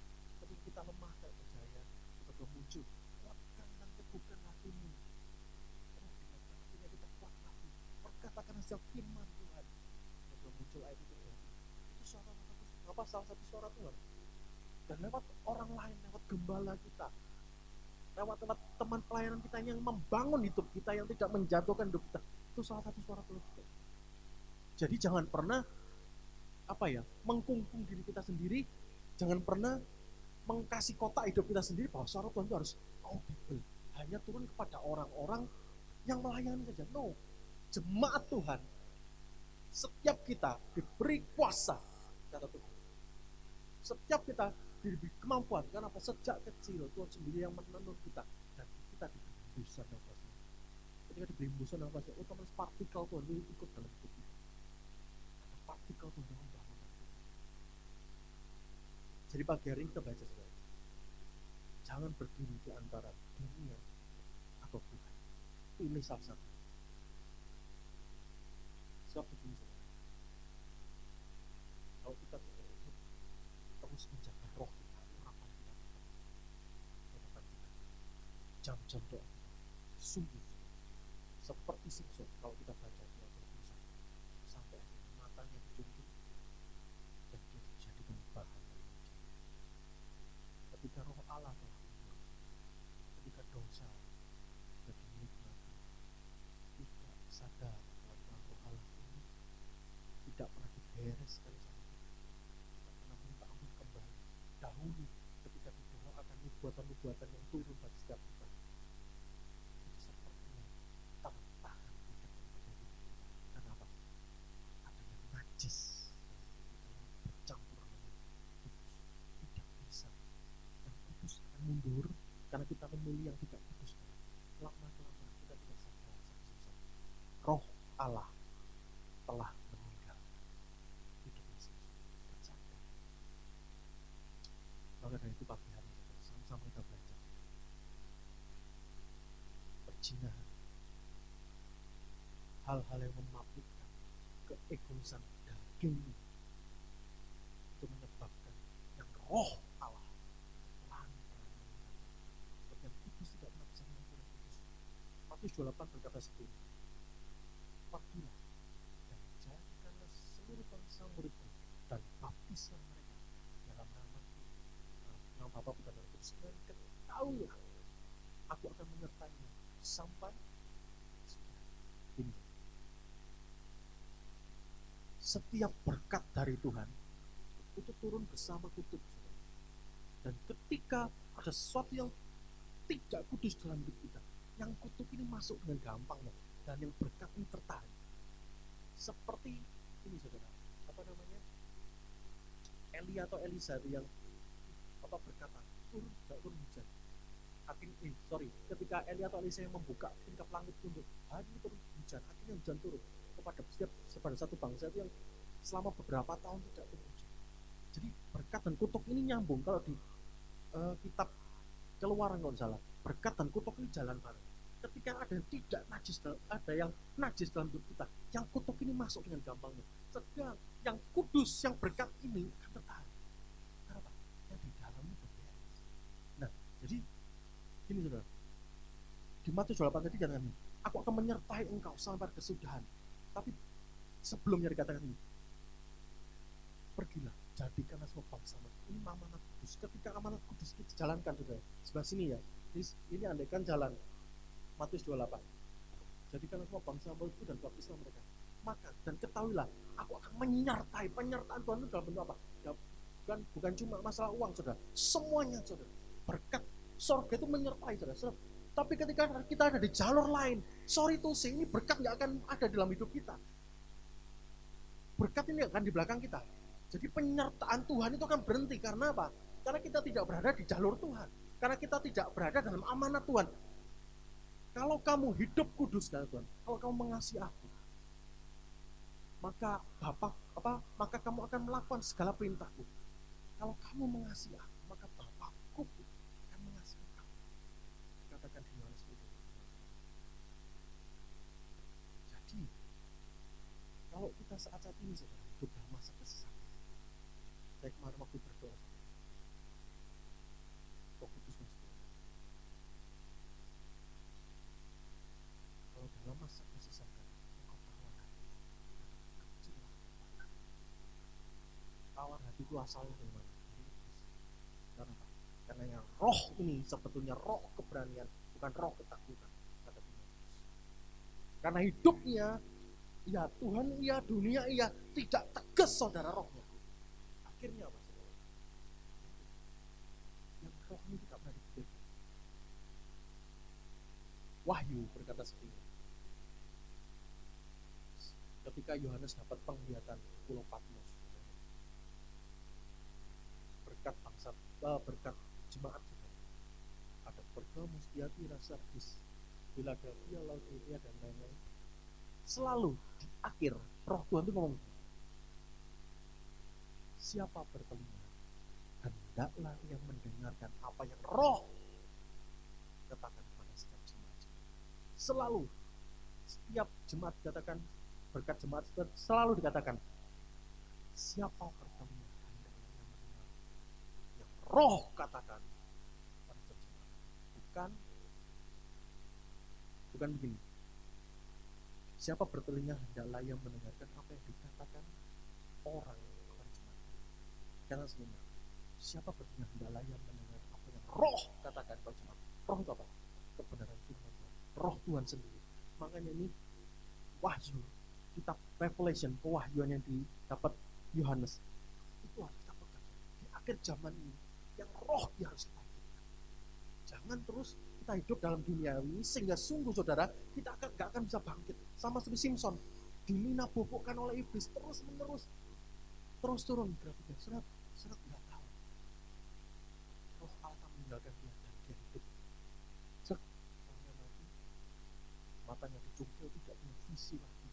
Ketika kita lemah tak percaya, tiba-tiba muncul, kuatkan dan teguhkan hatimu. Oh, dengan hatinya kita kuat lagi. Perkatakan hasil firman Tuhan. Tiba-tiba muncul ayat itu. Itu suara apa? Salah satu suara Tuhan. Dan lewat orang lain, lewat gembala kita, lewat teman pelayanan kita yang membangun hidup kita, yang tidak menjatuhkan hidup kita, itu salah satu suara Tuhan juga. Jadi jangan pernah mengkungkung diri kita sendiri, jangan pernah mengkasih kotak hidup kita sendiri bahwa suara Tuhan itu harus audible, hanya turun kepada orang-orang yang melayani saja. No, jemaat Tuhan, setiap kita diberi kuasa, kata Tuhan. Setiap kita diberi kemampuan, karena apa? Sejak kecil Tuhan sendiri yang menenun kita, dan kita diberi hembusan nafasnya. Ketika diberi hembusan nafasnya, otomatis partikel Tuhan itu ikut dalam hidup kita. Ada partikel Tuhan yang membangun kita. Jadi pagi hari ini kita baca saudara, jangan berdiri di antara dunia atau Tuhan. Pilih salah satu. Sebab begini saudara, kalau kita terus menjaga roh kita, urapan kita, catatan kita, jam-jam doa kita, sungguh seperti Simpson kalau kita baca di Alkitab, sampai akhirnya matanya dijunjung dan dia dijadikan bahan bagi ujian. Ketika roh Allah telah timbul, ketika dosa sudah dinikmati, tidak sadar bahwa roh Allah ini tidak pernah dibereskan sama kita, tidak pernah minta ampun kembali. Dahulu ketika didoakan nubuatan-nubuatan yang turun pada setiap kita, itu sepertinya tertahan tidak terjadi. Karena apa? Ada yang najis kita yang bercampur dengan kudus. Tidak bisa. Yang kudus akan mundur karena kita memilih yang tidak kudus. Lama-kelamaan kita tidak sadar. Roh Allah telah meninggal. Hidupnya tidak sadar. Maka dari itu pagi hari sama-sama kita belajar perjinahan, hal-hal yang memabukkan, keegoisan daging itu menyebabkan yang roh Allah pelan-pelan meninggalkan. Sebab yang kudus tidak pernah bisa mengampuni yang kudus. Matius 28 berkata seperti ini, pergilah dan jadikanlah seluruh bangsa muridku dan baptislah mereka dalam namaku, nama Bapa, Putra dan Roh Kudus, dan ketahuilah aku akan menyertaimu sampai ini. Setiap berkat dari Tuhan itu turun bersama kutub. Dan ketika ada sesuatu yang tidak kudus dalam hidup kita, yang kutuk ini masuk dengan gampang dan yang berkat ini tertahan. Seperti ini saudara, apa namanya, Elia atau Elisa itu yang berkata turun tidak turun hujan. Ketika Elia atau Elisa yang membuka tingkap langit untuk hari ini turun hujan, akhirnya hujan turun pada satu bangsa itu yang selama beberapa tahun tidak turun hujan. Jadi berkat dan kutuk ini nyambung. Kalau di kitab Keluaran kalau salah, berkat dan kutuk ini jalan bareng. Ketika ada yang tidak najis, ada yang najis dalam hidup kita, yang kutuk ini masuk dengan gampangnya. Sedang yang kudus, yang berkat ini akan tertahan. Kenapa? Yang di dalamnya berbeda. Nah, jadi gini saudara, di Matius 28 tadi katakan, aku akan menyertai engkau sampai kesudahan. Tapi sebelumnya dikatakan ini, pergilah, jadikanlah semua bangsa. Ini amanat kudus. Ketika amanat kudus kita jalankan, saudara, sebelah sini ya, ini andaikan jalan Matius 28, jadikanlah semua bangsa itu dan baptislah mereka. Maka dan ketahuilah, aku akan menyertai. Penyertaan Tuhan itu dalam bentuk apa? Ya, bukan cuma masalah uang, saudara, semuanya, saudara. Berkat sorga itu menyertai, saudara. Tapi ketika kita ada di jalur lain, ini berkat nggak akan ada dalam hidup kita. Berkat ini akan di belakang kita. Jadi penyertaan Tuhan itu akan berhenti. Karena apa? Karena kita tidak berada di jalur Tuhan. Karena kita tidak berada dalam amanat Tuhan. Kalau kamu hidup kudus, kata Tuhan, kalau kamu mengasihi aku, maka kamu akan melakukan segala perintahku. Kalau kamu mengasihi aku, maka Bapakku akan mengasihi kamu. Katakan di Yohanes 10. Jadi, kalau kita saat ini saudara hidup dalam masa kesesakan, saya kemarin waktu berdoa, Roh Kudus masuk. Kalau dalam masa kesesakan, engkau tawar hati, kecil. Tawar hati itu asalnya dari mana? Karena apa? Karena yang roh ini sebetulnya roh keberanian, bukan roh ketakutan, kata Tuhan. Karena hidupnya, ya Tuhan, iya dunia, iya tidak tegas saudara rohnya. Akhirnya apa? Yang roh ini tidak pernah dipikirkan. Wahyu berkata seperti ini. Ketika Yohanes dapat penglihatan di Pulau Patmos, berkat jemaat juga. Ada Pergamus, Tiatira, Sardis, Philadelphia, Laodikia, dan lain-lain. Selalu di akhir roh Tuhan itu ngomong, siapa bertelinga, hendaklah yang mendengarkan apa yang roh katakan kepada setiap jemaat. Selalu setiap jemaat dikatakan, berkat jemaat selalu dikatakan, siapa bertelinga, hendaklah yang mendengar yang roh katakan kepada setiap jemaat. Bukan begini, siapa bertelinga hendaklah yang mendengarkan apa yang dikatakan orang kepada jemaat. Jangan sebenarnya. Siapa bertelinga hendaklah yang mendengar apa yang roh katakan kepada jemaat. Roh itu apa? Kebenaran firman Tuhan. Roh Tuhan sendiri. Makanya ini wahyu, kitab Revelation, pewahyuan yang didapat Yohanes, itu harus kita pegang. Di akhir zaman ini, yang roh dia harus kita hidupkan. Jangan terus kita hidup dalam dunia ini sehingga sungguh saudara kita gak akan bisa bangkit. Sama seperti Simpson, dinabobokkan oleh iblis terus menerus, terus turun grafiknya. Surat nggak tahu. Roh Allah meninggalkan dia dan dia hidup. Rohnya mati, matanya dicungkil, tidak punya visi lagi.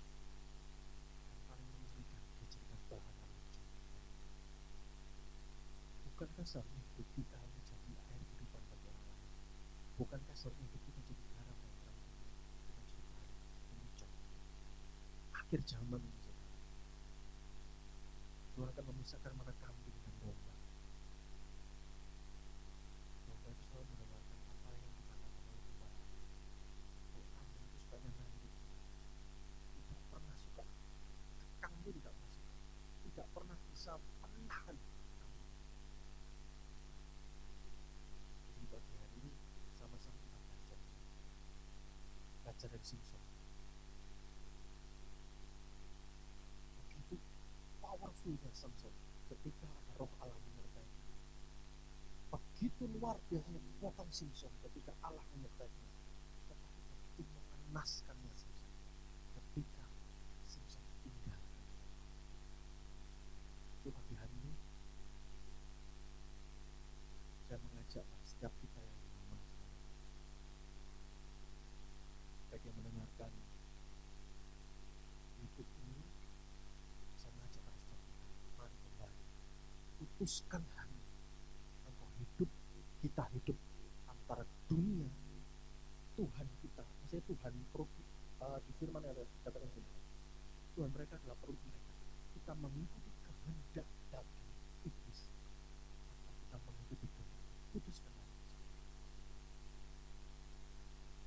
Dan paling mengerikan, dia jadikan bahan lucu. Bukankah seharusnya hidup kita menjadi air kehidupan bagi orang lain? Bukankah seharusnya hidup kita jadi garam dan terang dunia, bukan jadi bahan memuncak? Akhir zaman ini, saudara, Tuhan akan memisahkan mana kambing dan domba. Domba itu selalu mendengarkan apa yang dikatakan oleh gembala. Kalau kambing itu sukanya nanduk, tidak pernah suka, kekang itu tidak pernah suka, tidak pernah bisa menahan kambing. Jadi pagi hari ini sama-sama kita belajar dari Simpson. Begitu powerfulnya Samson ketika ada roh Allah menyertai. begitu luar biasanya kekuatan Simpson ketika Allah menyertainya, tetapi begitu mengenaskannya Simpson ketika Simpson tinggal. Coba di hari ini saya mengajak setiap kita yang di rumah, baik yang mendengarkan YouTube ini, saya mengajak setiap kita, mari kembali putuskan hari ini engkau hidup, kita hidup antara dunia Tuhan kita, maksudnya Tuhan perut, di firman yang ada katakan gini, Tuhan mereka adalah perut mereka. Kita mengikuti kehendak daging iblis atau kita mengikuti kehendak, putuskan hari ini.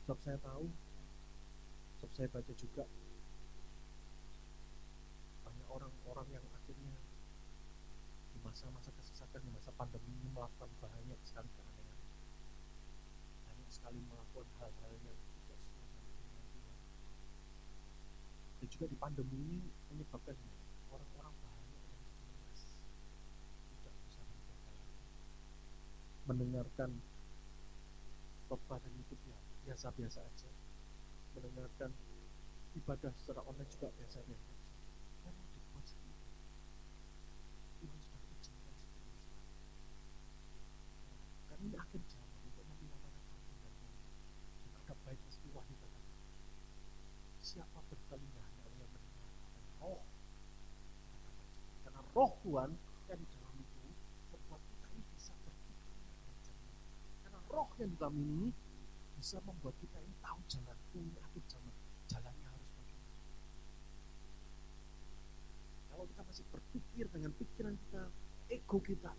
Sebab saya tahu, sebab saya baca juga banyak orang-orang yang akhirnya di masa-masa kesesatan, di masa pandemi ini melakukan banyak sekali keanehan, banyak sekali melakukan hal-hal yang tidak sesuai dengan firman Tuhan. Dan juga di pandemi ini menyebabkan orang-orang banyak yang cemas, tidak bisa beribadah lagi, mendengarkan khotbah dan YouTube ya biasa-biasa aja, mendengarkan ibadah secara online juga biasa-biasa aja. Memang dibuat seperti itu. Tuhan sudah izinkan seperti itu. Karena ini akhir zaman untuk memilah-milah kampung dan kota. Dan ada baiknya seperti Wahyu katakan, siapa bertelinga hendaklah yang mendengar apa yang roh katakan. Karena roh Tuhan yang di dalam itu membuat kita ini bisa berpikir dengan jernih. Karena roh yang di dalam ini bisa membuat kita ini tahu jalan ini akhir zaman, jalannya harus bagaimana. Kalau kita masih berpikir dengan pikiran kita, ego kita,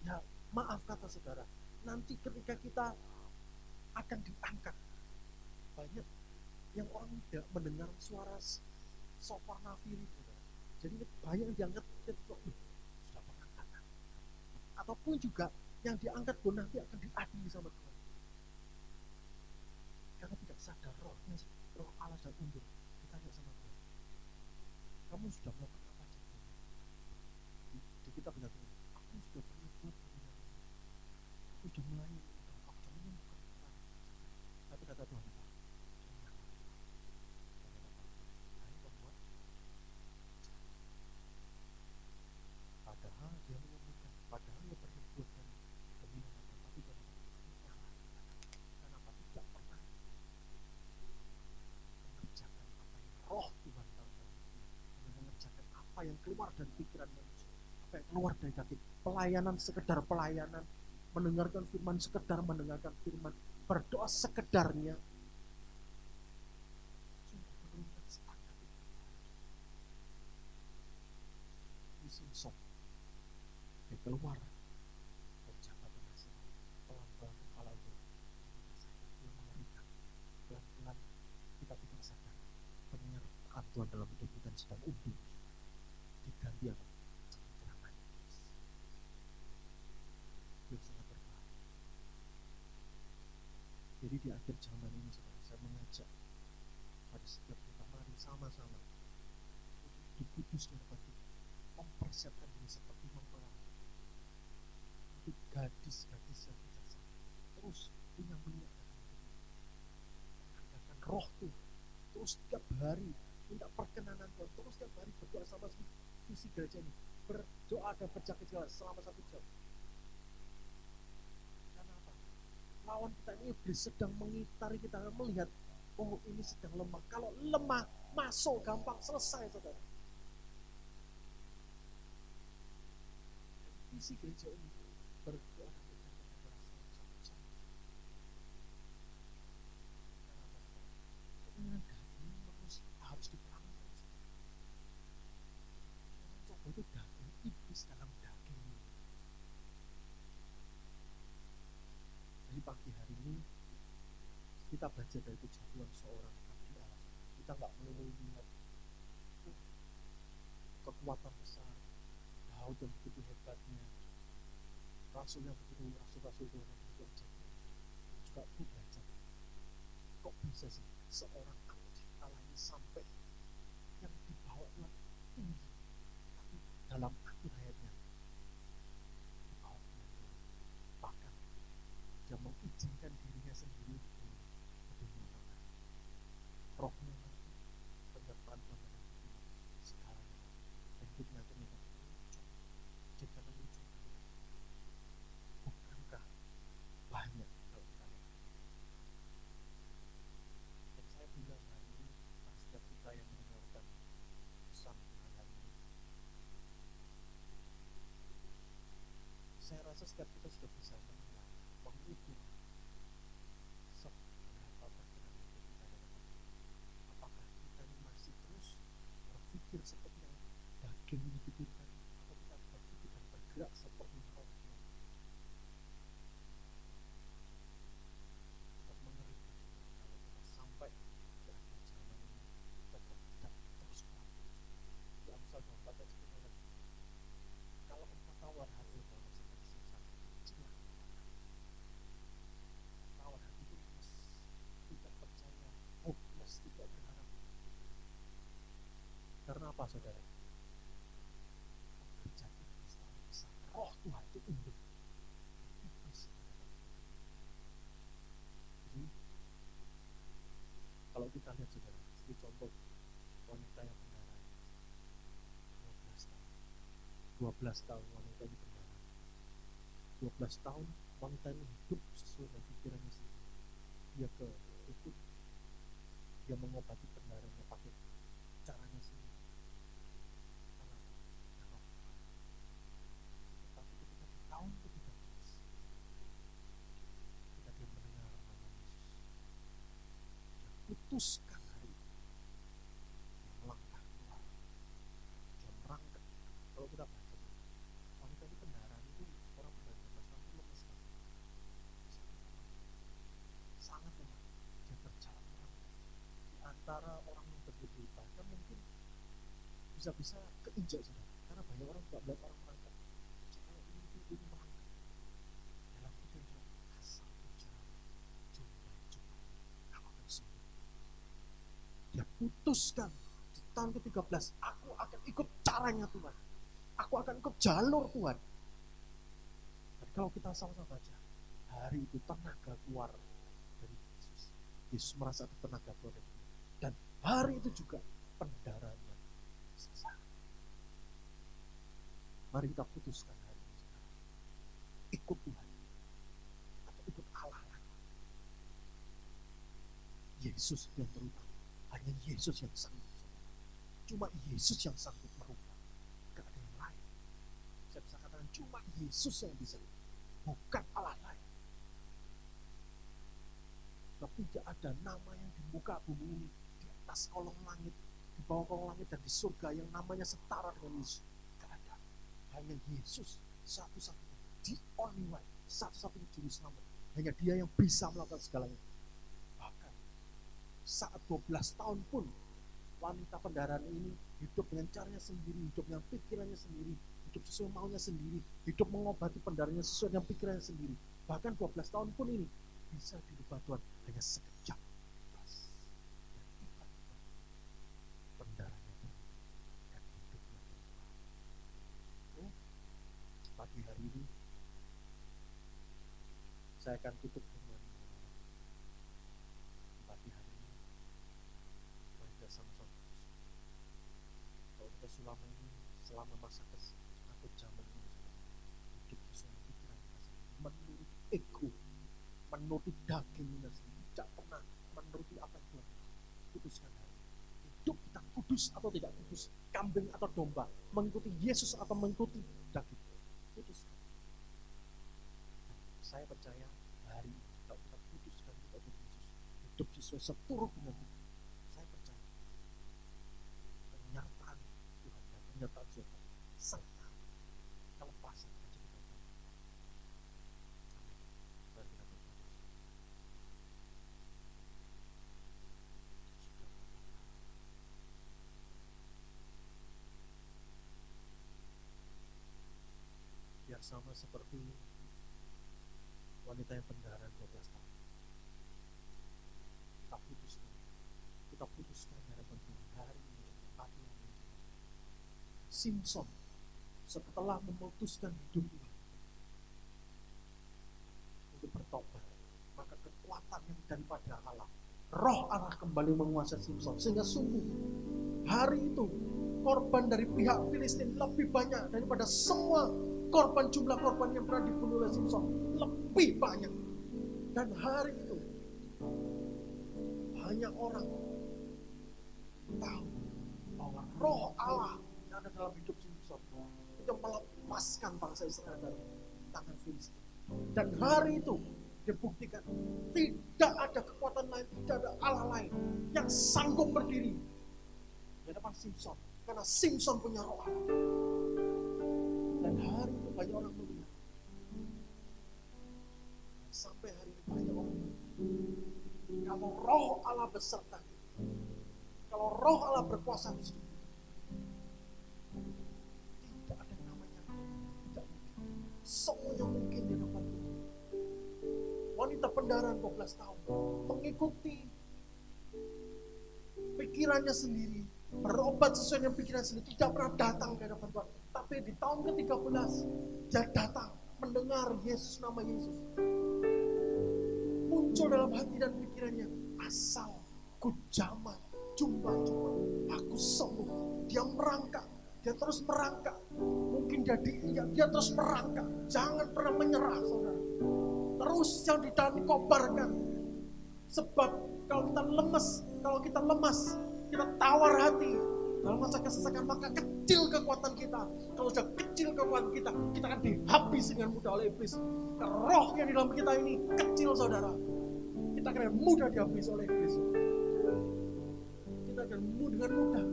ya maaf kata saudara, nanti ketika kita akan diangkat, banyak yang orang tidak mendengar suara sofar nafiri, saudara. Jadi banyak yang diangkat ketika sudah pengangkatan, ataupun juga yang diangkat pun nanti akan diadili sama Tuhan. Karena tidak sadar rohnya, roh Allah sedang undur. Ditanya sama Tuhan, kamu sudah melakukan apa aja? Di kitab berkata, aku sudah pernah buat pemilihan, aku sudah melayani, aku sudah menyembuhkan orang. Tapi kata Tuhan apa? Jangan apa-apa. Hanya membuat. Padahal dia menyembuhkan, padahal dia pernah buatkan pemilihan apa? Tapi Tuhan apa? Nyala. Kenapa tidak pernah mengerjakan apa yang roh Tuhan tahu dalam hidupnya, mengerjakan apa yang keluar dari pikiran manusia, apa yang keluar dari hati, pelayanan sekedar pelayanan, mendengarkan firman sekedar mendengarkan firman, berdoa sekedarnya, sungguh menurunkan standar itu. Di Simpson dia keluar dari jabatan nasional, pelan-pelan kepala undur, dia mengerikan, pelan-pelan kita tidak sadar penyertaan Tuhan dalam hidup kita sedang undur, diganti apa? Cengkeraman iblis. Yang sangat berbahaya. Jadi di akhir zaman ini saudara, saya mengajak pada setiap kita, mari sama-sama untuk dikudus di hadapan Tuhan, mempersiapkan diri seperti mempelai, untuk gadis-gadis yang bijaksana, terus punya minyak dalam hidupnya, mengandalkan roh Tuhan, terus setiap hari minta perkenanan Tuhan, terus setiap hari berdoa sama visi gereja ini, berdoa dan berjaga-jaga selama 1 jam. Karena apa? Lawan kita ini iblis sedang mengitari kita, melihat oh ini sedang lemah. Kalau lemah masuk gampang, selesai saudara. Jadi visi gereja ini berdoa dan berjaga-jaga selama 1 jam. Karena apa saudara? Keinginan daging manusia harus diperangi terus. Jangan coba itu daging iblis dalam daging ini. Jadi pagi hari ini kita belajar dari kejatuhan seorang abdi Allah. Kita nggak melulu melihat kekuatan besar, Daud yang begitu hebatnya, rasul yang begitu, rasul-rasul Tuhan yang begitu ajaibnya. Juga perlu belajar, kok bisa sih seorang abdi Allah ini sampai yang dibawa Tuhan tinggi, tapi dalam akhir hayatnya dibawa dengan Tuhan, bahkan Saya rasa setiap kita sudah bisa menilai, mengukur seberapa berkenan hidup kita dengan Tuhan. Apakah kita ini masih terus berpikir seperti yang daging ini pikirkan, atau kita berpikir dan bergerak seperti roh Tuhan. Sebab mengerikan kalau kita sampai di akhir zaman ini kita tidak terus kuat. Di Amsal 24 ayat 10 lagi, kalau engkau tawar hati dalam masa kesusahan, kecilah tawar hati itu lemes, tidak percaya, hopeless, tidak berharap. Karena apa, saudara? Pekerjaan iblis terlalu besar. Roh Tuhan itu undur. Iblis jadi, kalau kita lihat, saudara, seperti contoh wanita yang pendarahan 12 tahun. 12 tahun wanita ini pendarahan. 12 tahun wanita ini hidup sesuai dengan pikirannya sendiri. Dia ke dukun, dia mengobati pendarahannya pakai caranya sendiri. Karena roh. Tetapi ketika di tahun ke-13, ketika dia mendengar nama Yesus, dia putuskan hari itu. Dia melangkah keluar, dia merangkak. Kalau kita baca, wanita ini pendarahan itu, orang pendarahan 12 tahun itu lemes sekali, sangat lemah. Dia berjalan merangkak di antara orang yang berdiri, bahkan mungkin bisa-bisa keinjak, saudara, karena banyak orang tidak melihat orang merangkak. Kalau ini merangkak dalam pikiran, asal berjalan jumpa aku akan sembuh. Dia putuskan di tahun ke-13, aku akan ikut caranya Tuhan, aku akan ikut jalur Tuhan. Dan kalau kita sama-sama baca, hari itu tenaga keluar dari Yesus. Yesus merasa ada tenaga keluar dari dia. Dan hari itu juga pendarahannya selesai. Mari kita putuskan hari ini, saudara. Ikut Tuhan atau ikut Allah lagi. Yesus yang terutama. Hanya Yesus yang sanggup, saudara. Cuma Yesus yang sanggup merubah. Gak ada yang lain. Saya bisa katakan cuma Yesus yang bisa, bukan Allah lain. Sebab tidak ada nama yang di muka bumi ini, di atas kolong langit, di bawah kolong langit, dan di surga yang namanya setara dengan Yesus. Gak ada. Hanya Yesus satu-satunya, the only way, satu-satunya juru selamat. Hanya dia yang bisa melakukan segalanya. Bahkan saat 12 tahun pun wanita pendarahan ini hidup dengan caranya sendiri, hidup dengan pikirannya sendiri, hidup sesuai maunya sendiri, hidup mengobati pendarahannya sesuai dengan pikirannya sendiri. Bahkan 12 tahun pun ini bisa dirubah Tuhan hanya sekejap. Dan tiba-tiba pendarahannya berubah dan hidupnya berubah. Pagi hari ini saya akan tutup dengan pagi hari ini. Mari kita sama-sama. Kalau kita selama masa atau zaman ini, hidup sesuai pikiran kita sendiri, menurut ego, menuruti daging kita sendiri, tidak pernah menuruti apa yang Tuhan putuskan hari ini. Hidup kita kudus atau tidak kudus, kambing atau domba, mengikuti Yesus atau mengikuti daging, putuskan. Saya percaya hari ini kalau kita putuskan kita ikut Yesus, hidup sesuai seturut dengan Tuhan, saya percaya penyertaan Tuhan dan penyertaan Tuhan serta kelepasan akan jadi bagian. Amin. Mari kita berdoa. Biar sama seperti wanita yang pendarahan 12 tahun. Kita putuskan di hadapan Tuhan hari ini, pagi hari ini. Simpson setelah memutuskan hidupnya untuk bertobat, maka kekuatan yang daripada Allah, roh Allah kembali menguasai Simpson, sehingga sungguh hari itu korban dari pihak Filistin lebih banyak daripada semua jumlah korban yang pernah dibunuh oleh Simpson, lebih banyak. Dan hari itu hanya orang tahu bahwa roh Allah yang ada dalam hidup Simpson itu melepaskan bangsa Israel dari tangan Filistin. Dan hari itu dibuktikan tidak ada kekuatan lain, tidak ada Allah lain yang sanggup berdiri di hadapan Simson, karena Simson punya roh Allah. Dan hari itu banyak orang melihat, sampai hari ini banyak orang melihat, kalau roh Allah beserta kita, kalau roh Allah berkuasa di situ, tidak ada yang namanya tidak mungkin. Semuanya mungkin di hadapan Tuhan. Wanita pendaran 12 tahun mengikuti pikirannya sendiri, berobat sesuai dengan pikiran sendiri, tidak pernah datang ke hadapan Tuhan. Tapi di tahun ke-13 dia datang mendengar Yesus, nama Yesus muncul dalam hati dan pikirannya. Asal ku jamah jumpa aku sembuh. Dia merangkak, dia terus merangkak. Mungkin dia terus merangkak. Jangan pernah menyerah, saudara. Terus yang dikobarkan. Sebab kalau kita lemas, kita tawar hati dalam masa kesesakan, maka kecil kekuatan kita. Kalau sudah kecil kekuatan kita, kita akan dihabisi dengan mudah oleh iblis. Roh yang di dalam kita ini kecil, saudara. Kita akan mudah dihabisi oleh iblis. Kita akan dengan mudah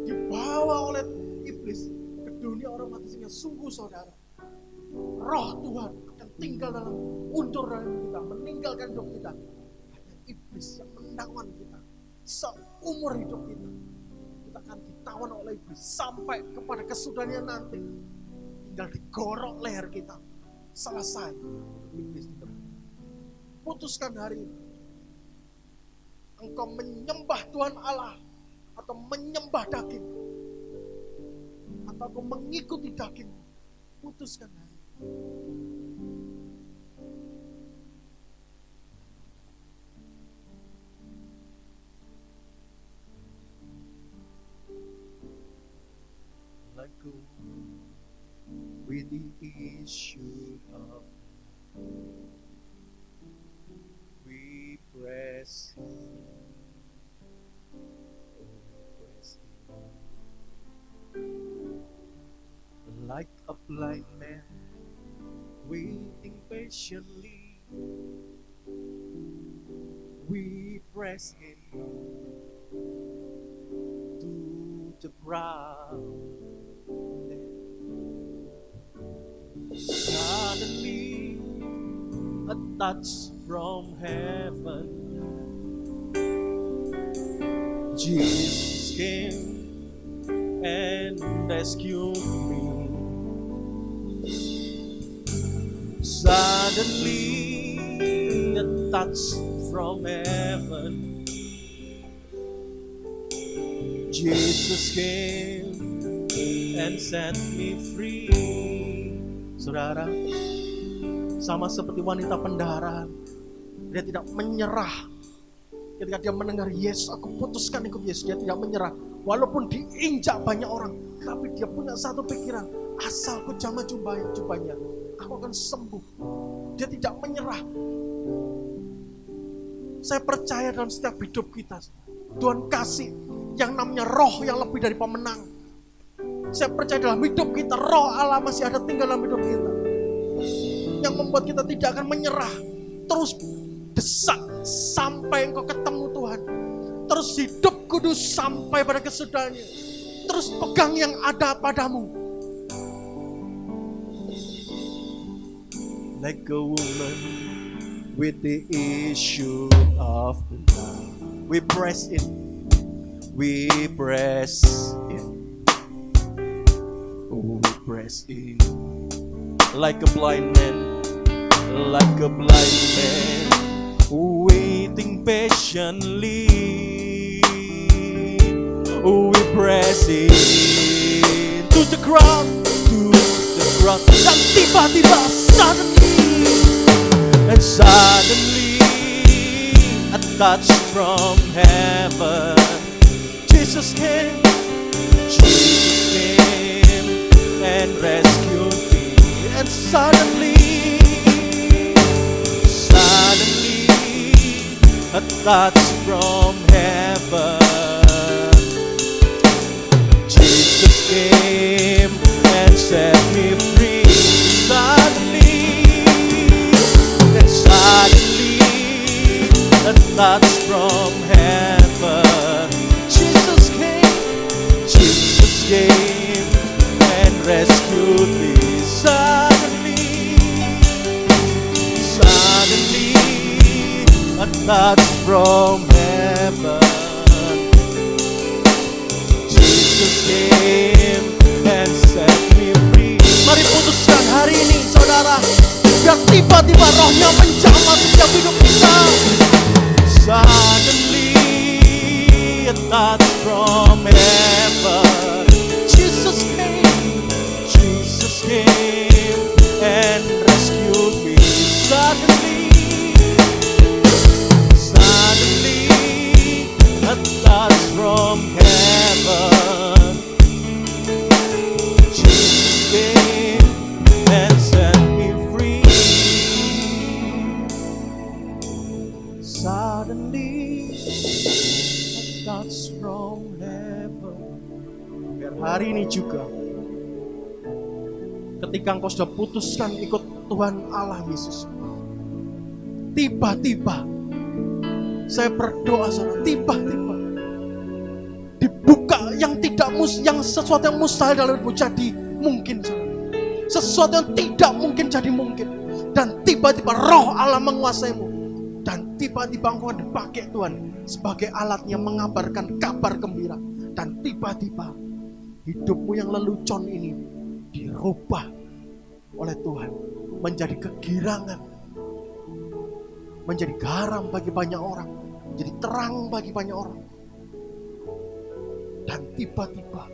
dibawa oleh iblis ke dunia orang mati. Sehingga sungguh, saudara, roh Tuhan akan tinggal dalam undur dalam kita, meninggalkan hidup kita. Hanya iblis yang menawan kita seumur hidup kita. Kita akan ditawan oleh iblis sampai kepada kesudahannya nanti. Tinggal digorok leher kita, selesai iblis itu. Putuskan hari ini, engkau menyembah Tuhan Allah atau menyembah daging, atau engkau mengikuti daging. Putuskan hari ini. Let go with the issue of we press like a blind man waiting patiently. We press in to the ground. Suddenly, a touch from heaven. Jesus came and rescued me. Suddenly, a touch from heaven. Jesus came and set me free. Saudara, sama seperti wanita pendaran, dia tidak menyerah. Ketika dia mendengar Yesus, aku putuskan ikut Yesus, dia tidak menyerah. Walaupun diinjak banyak orang, tapi dia punya satu pikiran, asal ku jamah jubahnya, aku akan sembuh. Dia tidak menyerah. Saya percaya dalam setiap hidup kita, Tuhan kasih yang namanya roh yang lebih dari pemenang. Saya percaya dalam hidup kita, roh Allah masih ada tinggal dalam hidup kita, yang membuat kita tidak akan menyerah. Terus desak sampai engkau ketemu Tuhan. Terus hidup kudus sampai pada kesudahannya. Terus pegang yang ada padamu. Like a woman with the issue of blood, we press in, we press in. Oh, we press in like a blind man, waiting patiently. We press in to the ground, dan tiba-tiba suddenly a touch from heaven. Jesus came and rescued me. And suddenly a touch from heaven. Jesus came and set me free. Suddenly touch from heaven. Jesus came and set me free. Mari putuskan hari ini saudara, biar tiba-tiba rohnya menjamah setiap hidup kita. Suddenly a touch from heaven. Jesus came and rescued me. Suddenly a touch from heaven. Jesus came and set me free. Suddenly a touch from heaven. Biar hari ini juga, ketika engkau sudah putuskan ikut Tuhan Allah Yesus, tiba-tiba saya berdoa saudara, tiba-tiba dibuka yang sesuatu yang mustahil dalam hidupmu jadi mungkin saudara. Sesuatu yang tidak mungkin jadi mungkin. Dan tiba-tiba roh Allah menguasaimu. Dan tiba-tiba engkau dipakai Tuhan sebagai alatnya mengabarkan kabar gembira. Dan tiba-tiba hidupmu yang lelucon ini dirubah oleh Tuhan menjadi kegirangan, menjadi garam bagi banyak orang, menjadi terang bagi banyak orang. Dan tiba-tiba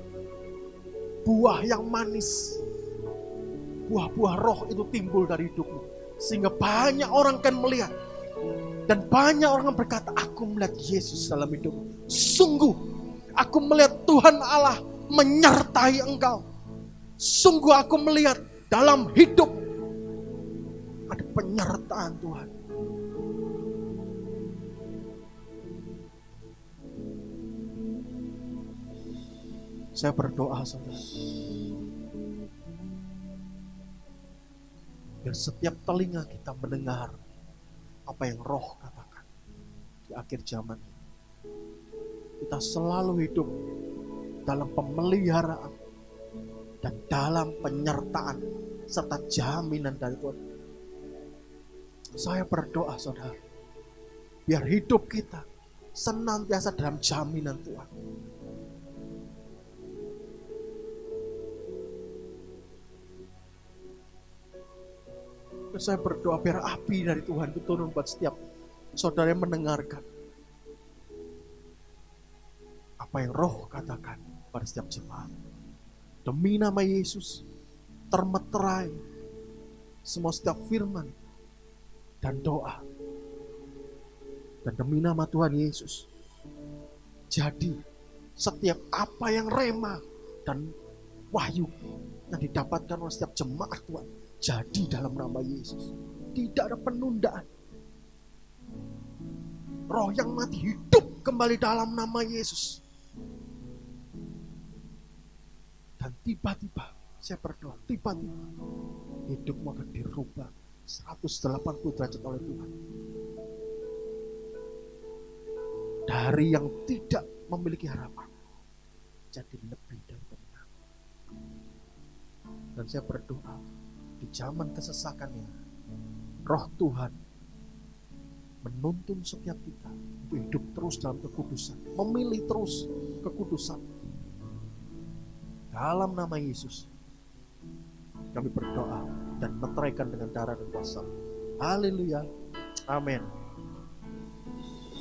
buah yang manis, buah-buah roh itu timbul dari hidupmu, sehingga banyak orang akan melihat. Dan banyak orang berkata, aku melihat Yesus dalam hidupmu. Sungguh aku melihat Tuhan Allah menyertai engkau. Sungguh aku melihat dalam hidup ada penyertaan Tuhan. Saya berdoa saudara, biar setiap telinga kita mendengar apa yang roh katakan di akhir zaman ini. Kita selalu hidup dalam pemeliharaan dan dalam penyertaan serta jaminan dari Tuhan. Saya berdoa saudara, biar hidup kita senantiasa dalam jaminan Tuhan. Saya berdoa biar api dari Tuhan itu turun buat setiap saudara yang mendengarkan apa yang roh katakan pada setiap jemaat. Demi nama Yesus, termeterai semua setiap firman dan doa. Dan demi nama Tuhan Yesus, jadi setiap apa yang rema dan wahyu yang didapatkan oleh setiap jemaat Tuhan, jadi dalam nama Yesus. Tidak ada penundaan. Roh yang mati hidup kembali dalam nama Yesus. Dan tiba-tiba saya berdoa, tiba-tiba hidupmu akan dirubah 180 derajat oleh Tuhan. Dari yang tidak memiliki harapan jadi lebih dari benar. Dan saya berdoa, di zaman kesesakan ini, roh Tuhan menuntun setiap kita untuk hidup terus dalam kekudusan, memilih terus kekudusan. Dalam nama Yesus, kami berdoa dan meteraikan dengan darah dan kuasa. Haleluya, amin.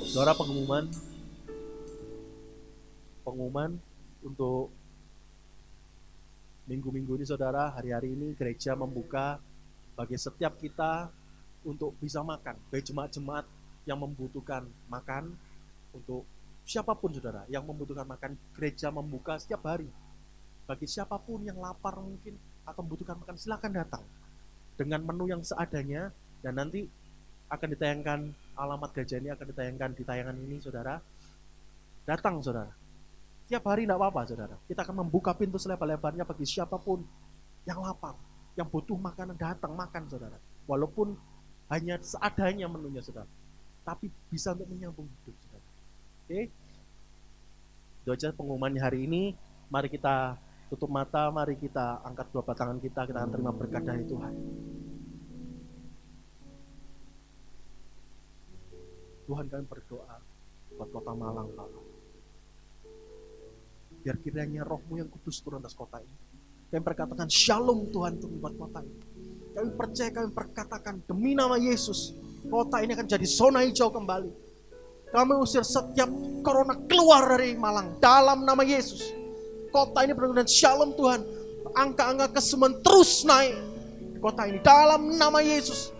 Saudara, pengumuman untuk minggu-minggu ini saudara, hari-hari ini gereja membuka bagi setiap kita untuk bisa makan. Bagi jemaat-jemaat yang membutuhkan makan, untuk siapapun saudara yang membutuhkan makan, gereja membuka setiap hari. Bagi siapapun yang lapar mungkin atau membutuhkan makan, silakan datang dengan menu yang seadanya. Dan nanti akan ditayangkan, alamat gereja ini akan ditayangkan di tayangan ini saudara. Datang saudara, tiap hari tidak apa-apa saudara. Kita akan membuka pintu selebar-lebarnya bagi siapapun yang lapar, yang butuh makanan, datang makan saudara. Walaupun hanya seadanya menunya saudara, tapi bisa untuk menyambung hidup saudara. Oke, itu aja pengumumannya hari ini. Mari kita tutup mata, mari kita angkat dua tangan kita akan terima berkat dari Tuhan. Tuhan, kami berdoa buat kota Malang, Bapak. Biar kiranya roh-Mu yang kudus turun atas kota ini. Kami perkatakan shalom Tuhan untuk membuat kota ini. Kami percaya, kami perkatakan demi nama Yesus, kota ini akan jadi zona hijau kembali. Kami usir setiap corona keluar dari Malang dalam nama Yesus. Kota ini benar-benar shalom Tuhan. Angka-angka kesembuhan terus naik di kota ini dalam nama Yesus.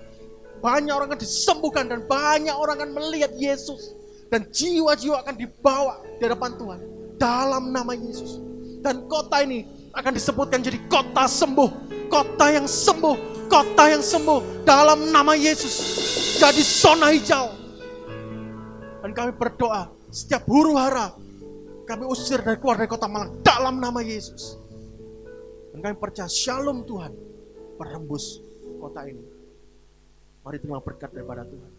Banyak orang akan disembuhkan dan banyak orang akan melihat Yesus. Dan jiwa-jiwa akan dibawa di hadapan Tuhan dalam nama Yesus. Dan kota ini akan disebutkan jadi kota sembuh. Kota yang sembuh. Kota yang sembuh dalam nama Yesus. Jadi zona hijau. Dan kami berdoa, setiap huru hara kami usir dari keluar dari kota Malang dalam nama Yesus. Dan kami percaya shalom Tuhan berhembus kota ini. Mari terima berkat daripada Tuhan.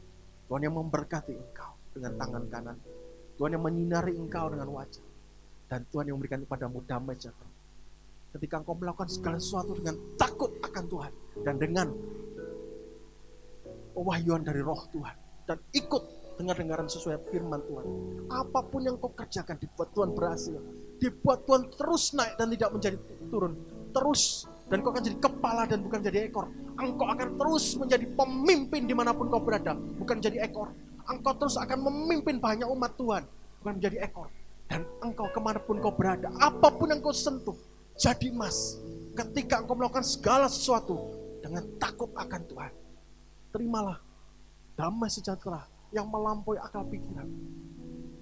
Tuhan yang memberkati engkau dengan tangan kanan. Tuhan yang menyinari engkau dengan wajah. Dan Tuhan yang memberikan kepadamu damai sejahtera. Ketika engkau melakukan segala sesuatu dengan takut akan Tuhan. Dan dengan pewahyuan dari roh Tuhan. Dan ikut dengar-dengaran sesuai firman Tuhan. Apapun yang kau kerjakan dibuat Tuhan berhasil. Dibuat Tuhan terus naik dan tidak menjadi turun. Terus. Dan kau akan jadi kepala dan bukan jadi ekor. Engkau akan terus menjadi pemimpin dimanapun kau berada. Bukan jadi ekor. Engkau terus akan memimpin banyak umat Tuhan. Bukan menjadi ekor. Dan engkau kemanapun kau berada. Apapun yang kau sentuh. Jadi emas. Ketika engkau melakukan segala sesuatu. Dengan takut akan Tuhan. Terimalah damai sejahtera yang melampaui akal pikiran,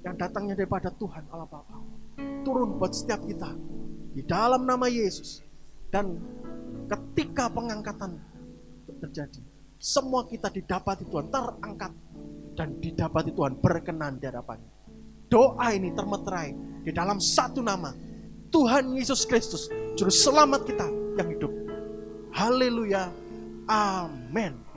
yang datangnya daripada Tuhan Allah Bapa, turun buat setiap kita di dalam nama Yesus. Dan ketika pengangkatan terjadi, semua kita didapati Tuhan terangkat dan didapati Tuhan berkenan di hadapannya. Doa ini termeterai di dalam satu nama, Tuhan Yesus Kristus, Juru Selamat kita yang hidup. Haleluya, amin.